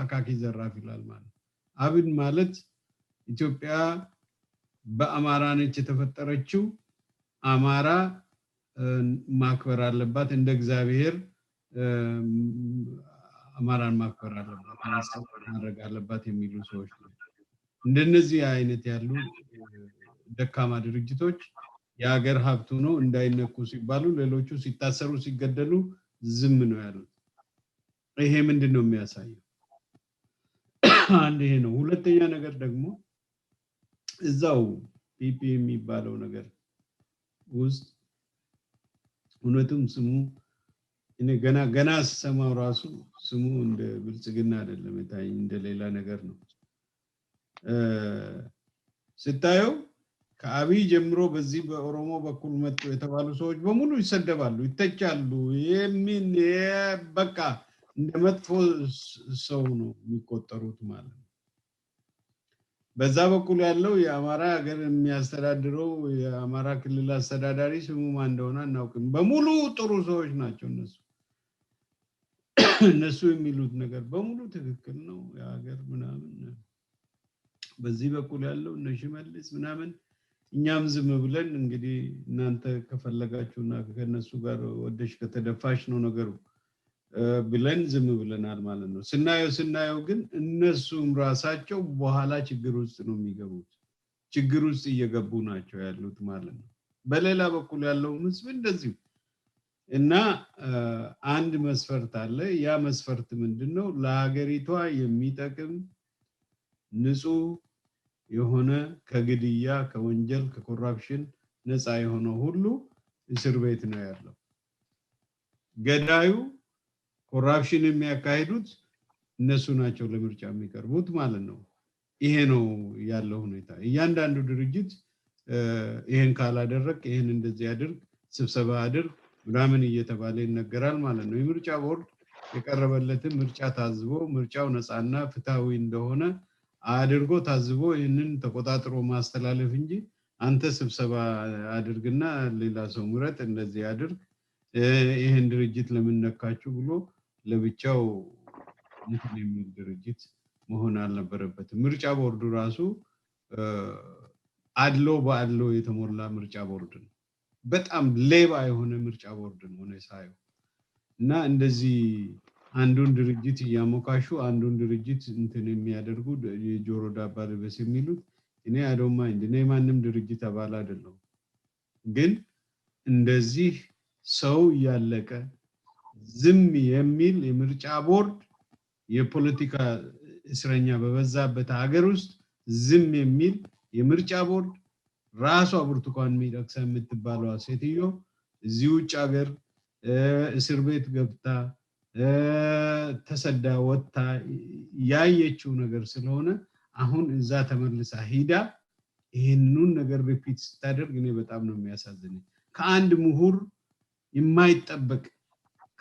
አካኪ ዘራፍ ይላል ማለት አብን ማለት ኢትዮጵያ በአማራ ነች የተፈጠረችው አማራ ማክበር አለባት እንደ እግዚአብሔር አማራን ማክበር አለባት ማድረግ አለባት የሚሉ ሰዎች እንደነዚህ አይነት ያሉ ደካማ ድርጅቶች የሀገር ሀብቱ ነው እንዳይነኩ ሲባሉ ሌሎቹ ሲታሰሩ ሲገደሉ ዝም ነው ያሉት ይሄ ምንድነው የሚያሳየው አንድ ይሄ ነው ሁለተኛ ነገር ደግሞ እዛው ፒፒ የሚባለው ነገር ውስጥ እውነቱም ስሙ እኔ ገና ሰማው ራሱ ስሙ እንደ ብልጽግና አይደለም የታይ እንደ ሌላ ነገር ነው ስታየው ከአብይ ጀምሮ በዚህ በኦሮሞ በኩል መጥቶ የተባሉ ሰዎች በሙሉ ይሰደባሉ ይተቻሉ የምን በቃ እንደ መጥፎ ሰው ነው የሚቆጠሩት ማለት ነው በዛ በኩል ያለው የአማራ ሀገር የሚያስተዳድረው የአማራ ክልል አስተዳዳሪ ስሙ ማን እንደሆነ እናውቅም በሙሉ ጥሩ ሰዎች ናቸው እነሱ የሚሉት ነገር በሙሉ ትክክል ነው የሀገር ምናምን በዚህ በኩል ያለው እነሽመልስ ምናምን እኛም ዝም ብለን እንግዲህ እናንተ ከፈለጋችሁና ከነሱ ጋር ወደሽ ከተደፋሽ ነው ነገሩ ብለን ዝም ብለናል ማለት ነው ስናየው ግን እነሱም ራሳቸው በኋላ ችግር ውስጥ ነው የሚገቡት ችግር ውስጥ እየገቡ ናቸው ያሉት ማለት ነው በሌላ በኩል ያለው ህዝብ እንደዚህ እና አንድ መስፈርት አለ ያ መስፈርት ምንድነው ለሀገሪቷ የሚጠቅም ንጹህ የሆነ ከግድያ ከወንጀል ከኮራፕሽን ነፃ የሆነ ሁሉ እስር ቤት ነው ያለው ገዳዩ ኮራፕሽን የሚያካሂዱት እነሱ ናቸው ለምርጫ የሚቀርቡት ማለት ነው ይሄ ነው ያለው ሁኔታ እያንዳንዱ ድርጅት ይሄን ካላደረክ ይሄን እንደዚህ ያድርግ ስብሰባ አድርግ ምናምን እየተባለ ይነገራል ማለት ነው የምርጫ ቦርድ የቀረበለትን ምርጫ ታዝቦ ምርጫው ነፃና ፍትሃዊ እንደሆነ አድርጎ ታዝቦ ይሄንን ተቆጣጥሮ ማስተላለፍ እንጂ አንተ ስብሰባ አድርግና ሌላ ሰው ምረጥ እንደዚህ አድርግ ይሄን ድርጅት ለምን ነካችሁ ብሎ ለብቻው እንትን የሚል ድርጅት መሆን አልነበረበትም ምርጫ ቦርዱ ራሱ ባድሎ የተሞላ ምርጫ ቦርድ ነው በጣም ሌባ የሆነ ምርጫ ቦርድ ነው ነው ሳይው እና እንደዚህ አንዱን ድርጅት ያሞካሹ አንዱን ድርጅት እንትን የሚያደርጉ የጆሮ ዳባ ልበስ የሚሉት እኔ አዶማ እኔ ማንንም ድርጅት አባል አይደለም ግን እንደዚህ ሰው ያለቀ ዝም የሚል የምርጫ ቦርድ የፖለቲካ እስረኛ በበዛበት ሀገር ውስጥ ዝም የሚል የምርጫ ቦርድ ራሷ ብርቱካን ሚደቅሳ የምትባለው ሴትዮ እዚህ ውጭ ሀገር እስር ቤት ገብታ ተሰዳ ወጣ ያየችው ነገር ስለሆነ አሁን እዛ ተመልሳ ሄዳ ይሄንን ነገር በፊት ስታደርግ እኔ በጣም ነው የሚያሳዝነኝ ከአንድ ምሁር የማይጠበቅ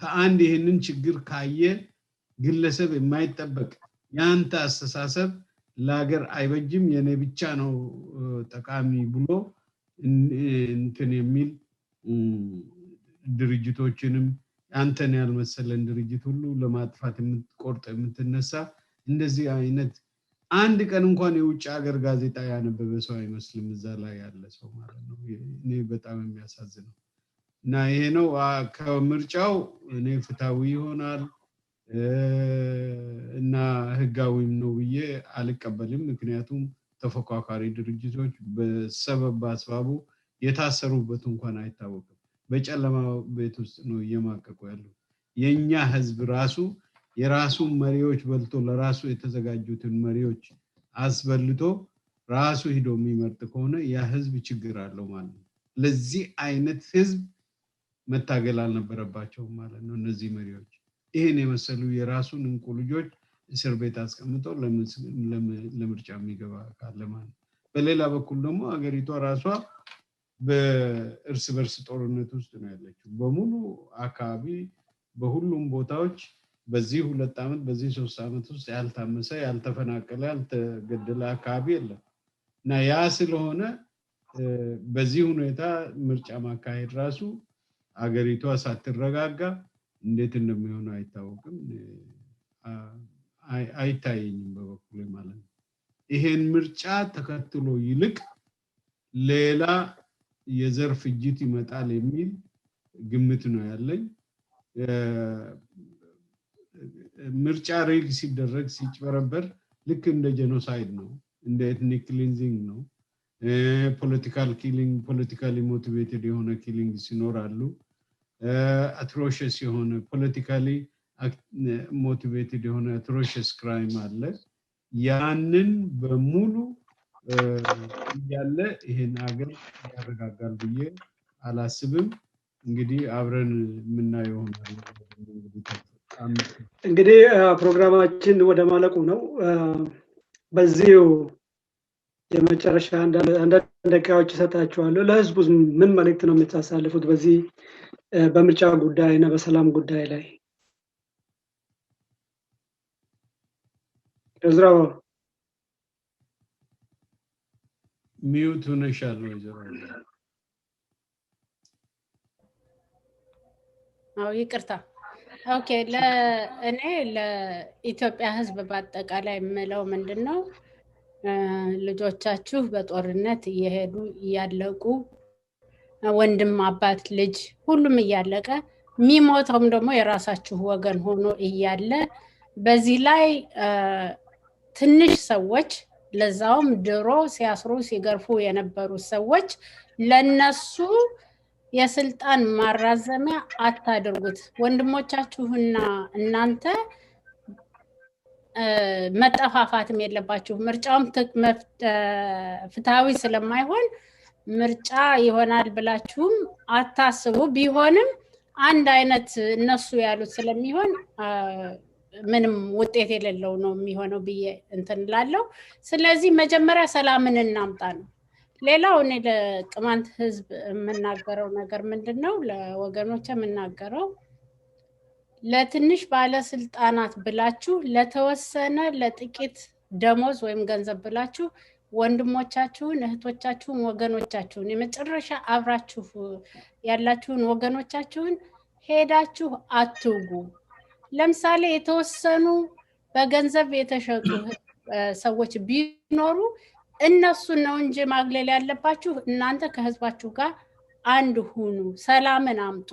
ከአንድ ይሄንን ችግር ካየ ግለሰብ የማይጠበቅ ያንተ አስተሳሰብ ለሀገር አይበጅም የኔ ብቻ ነው ጠቃሚ ብሎ እንትን የሚል ድርጅቶችንም አንተን ያልመሰለን ድርጅት ሁሉ ለማጥፋት የምትቆርጥ የምትነሳ እንደዚህ አይነት አንድ ቀን እንኳን የውጭ ሀገር ጋዜጣ ያነበበ ሰው አይመስልም እዛ ላይ ያለ ሰው ማለት ነው እኔ በጣም የሚያሳዝነው እና ይሄ ነው ከምርጫው እኔ ፍታዊ ይሆናል እና ህጋዊም ነው ብዬ አልቀበልም ምክንያቱም ተፎካካሪ ድርጅቶች በሰበብ አስባቡ የታሰሩበት እንኳን አይታወቅም በጨለማ ቤት ውስጥ ነው እየማቀቁ ያለው የኛ ህዝብ ራሱ የራሱ መሪዎች በልቶ ለራሱ የተዘጋጁትን መሪዎች አስበልቶ ራሱ ሄዶ የሚመርጥ ከሆነ ያ ህዝብ ችግር አለው ማለት ነው ለዚህ አይነት ህዝብ መታገል አልነበረባቸው ማለት ነው እነዚህ መሪዎች ይሄን የመሰሉ የራሱን እንቁ ልጆች እስር ቤት አስቀምጠው ለምርጫ የሚገባ ካለ ማለት በሌላ በኩል ደግሞ አገሪቷ ራሷ በእርስ በርስ ጦርነት ውስጥ ነው ያለችው በሙሉ አካባቢ በሁሉም ቦታዎች በዚህ 2 አመት በዚህ 3 አመት ውስጥ ያልታመሰ ያልተፈናቀለ ያልተገደለ አካባቢ የለም እና ያ ስለሆነ በዚህ ሁኔታ ምርጫ ማካሄድ ራሱ አገሪቷ ሳትረጋጋ እንዴት እንደሚሆን አይታወቅም አይታየኝም በበኩሌ ማለት ነው ይሄን ምርጫ ተከትሎ ይልቅ ሌላ የዘር ፍጅት ይመጣል የሚል ግምት ነው ያለኝ ምርጫ ሬግ ሲደረግ ሲጭበረበር ልክ እንደ ጄኖሳይድ ነው እንደ ኤትኒክ ክሊንዚንግ ነው ፖለቲካል ኪሊንግ ፖለቲካሊ ሞቲቬትድ የሆነ ኪሊንግ ሲኖራሉ atrocious የሆነ politically motivated የሆነ atrocious crime አለ ያንን በሙሉ ያለ ይሄን ሀገር ያረጋጋል ብዬ አላስብም እንግዲህ አብረን ምናየው እንግዲህ ፕሮግራማችን ወደ ማለቁ ነው በዚሁ የመጨረሻ አንድ ደቂቃዎች ሰጣችኋለሁ ለህዝቡ ምን መልእክት ነው የምታሳልፉት በዚህ በምርጫ ጉዳይ እና በሰላም ጉዳይ ላይ እዝራው ሚውት ሆነሻል ነው እዝራው ይቅርታ ኦኬ ለእኔ ለኢትዮጵያ ህዝብ በአጠቃላይ የምለው ምንድነው ልጆቻችሁ በጦርነት እየሄዱ ያለቁ ወንድም አባት ልጅ ሁሉም እያለቀ ሚሞተውም ደግሞ የራሳችሁ ወገን ሆኖ እያለ በዚህ ላይ ትንሽ ሰዎች ለዛውም ድሮ ሲያስሩ ሲገርፉ የነበሩ ሰዎች ለነሱ የስልጣን ማራዘሚያ አታድርጉት ወንድሞቻችሁና እናንተ መጠፋፋትም የለባችሁ ምርጫውም ፍትሃዊ ስለማይሆን ምርጫ ይሆናል ብላችሁም አታስቡ ቢሆንም አንድ አይነት እነሱ ያሉት ስለሚሆን ምንም ውጤት የሌለው ነው የሚሆነው ብዬ እንተንላለው ስለዚህ መጀመሪያ ሰላምን እናምጣ ነው ሌላው እኔ ለቅማንት ህዝብ የምናገረው ነገር ምንድነው ለወገኖቼ የምናገረው ለትንሽ ባለስልጣናት ብላችሁ ለተወሰነ ለጥቂት ደሞዝ ወይም ገንዘብ ብላችሁ ወንድሞቻችሁን እህቶቻችሁን ወገኖቻችሁን የመጨረሻ አብራችሁ ያላችሁን ወገኖቻችሁን ሄዳችሁ አትውጉ ለምሳሌ የተወሰኑ በገንዘብ የተሸጡ ሰዎች ቢኖሩ እነሱ ነው እንጂ ማግለል ያለባችሁ እናንተ ከህዝባችሁ ጋር አንድ ሁኑ ሰላምን አምጡ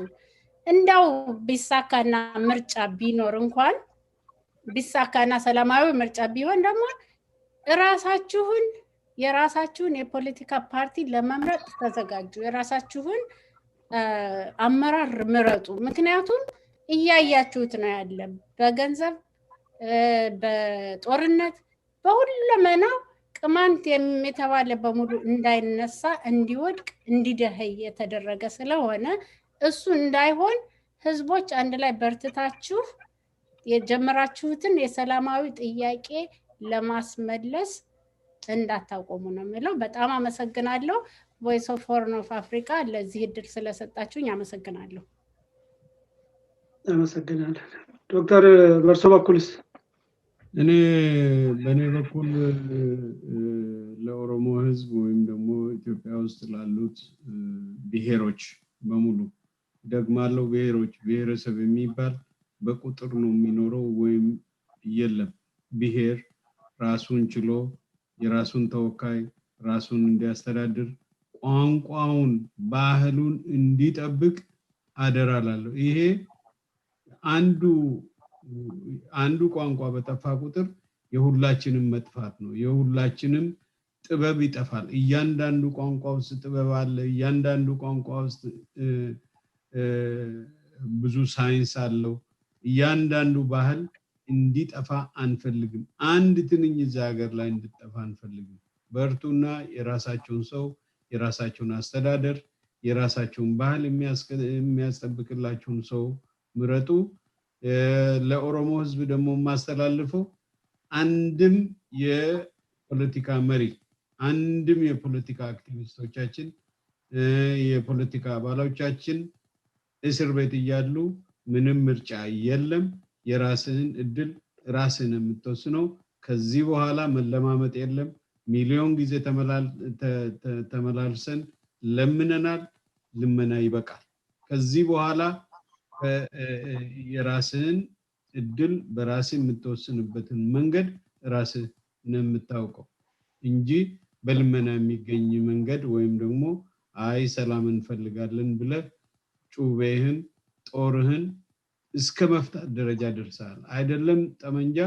እንዳው ቢሳካና ምርጫ ቢኖር እንኳን ቢሳካና ሰላማዊ ምርጫ ቢሆን ደግሞ የራሳችሁን የፖለቲካ ፓርቲ ለመምረጥ ተዘጋጁ የራሳችሁን አመራር ምረጡ ምክንያቱም እያያችሁት ነው ያለ በገንዘብ በጦርነት በሁሉመናው ቅማንት የተባለ በሙሉ እንዳይነሳ እንዲወድቅ እንዲደህይ የተደረገ ስለሆነ እሱ እንዳይሆን ህዝቦች አንድ ላይ በርትታችሁ የጀመራችሁትን የሰላማዊ ጥያቄ ለማስመለስ እንዳታቆሙ ነው ማለት በጣም አመሰግናለሁ ቮይስ ኦፍ ሆርን ኦፍ አፍሪካ ለዚህ እድል ስለሰጣችሁኝ አመሰግናለሁ ዶክተር በርሶ በኩልስ እኔ በኔ በኩል ለኦሮሞ ህዝብ ወይም ደግሞ ኢትዮጵያ ውስጥ ላሉት ብሔሮች በሙሉ ደግማለው ብሔሮች ብሔረሰብ የሚባል በቁጥር ነው የሚኖረው ወይም የለም ብሔር ራሱን ችሎ የራሱን ተወካይ ራሱን እንዲያስተዳድር ቋንቋውን ባህሉን እንዲጠብቅ አደራላለሁ ይሄ አንዱ ቋንቋ በጠፋ ቁጥር የሁላችንም መጥፋት ነው የሁላችንም ጥበብ ይጠፋል እያንዳንዱ ቋንቋ ውስጥ ጥበብ አለ እያንዳንዱ ቋንቋ ውስጥ ብዙ ሳይንስ አለው እያንዳንዱ ባህል እንዲጠፋ አንፈልግም አንድ ትንኝ ዛገር ላይ እንድጠፋ አንፈልግም በርቱና የራሳቸውን ሰው የራሳቸውን አስተዳደር የራሳቸውን ባህል የሚያስጠብቅላቸውን ሰው ምረጡ ለኦሮሞ ህዝብ ደግሞ ማስተላልፈው አንድም የፖለቲካ መሪ አንድም የፖለቲካ አክቲቪስቶቻችን የፖለቲካ አባሎቻችን እስር ቤት እያሉ ምንም ምርጫ የለም የራስን እድል ራስን የምትወስነው ከዚህ በኋላ መለማመጥ የለም ሚሊዮን ጊዜ ተመላልሰን ለምነናል ልመና ይበቃል ከዚህ በኋላ የራስን እድል በራስ የምትወስንበትን መንገድ ራስህ ነው የምታውቀው እንጂ በልመና የሚገኝ መንገድ ወይም ደግሞ አይ ሰላም እንፈልጋለን ብለ ጩቤህን ጦርህን እስከ መፍታት ደረጃ ደርሳል አይደለም ጠመንጃ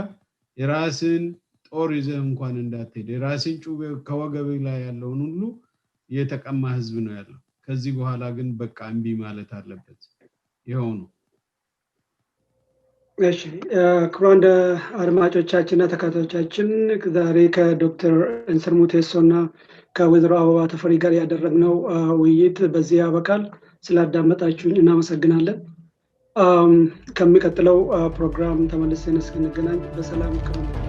የራስን ጦር ይዘህ እንኳን እንዳትሄድ የራስን ጩቤ ከወገብ ላይ ያለውን ሁሉ የተቀማ ህዝብ ነው ያለው ከዚህ በኋላ ግን በቃ እንቢ ማለት አለበት ይሄው ነው እሺ ክቡራን አድማጮቻችንና ተከታታዮቻችን ዛሬ ከዶክተር እንስር ሙቴሶና ከወይዘሮ አበባ ተፈሪ ጋር ያደረግነው ውይይት በዚህ ያበቃል ስላዳመጣችሁኝ እናመሰግናለን ከሚቀጥለው ፕሮግራም ተመልሰን እስክንገናኝ በሰላም ይቆዩ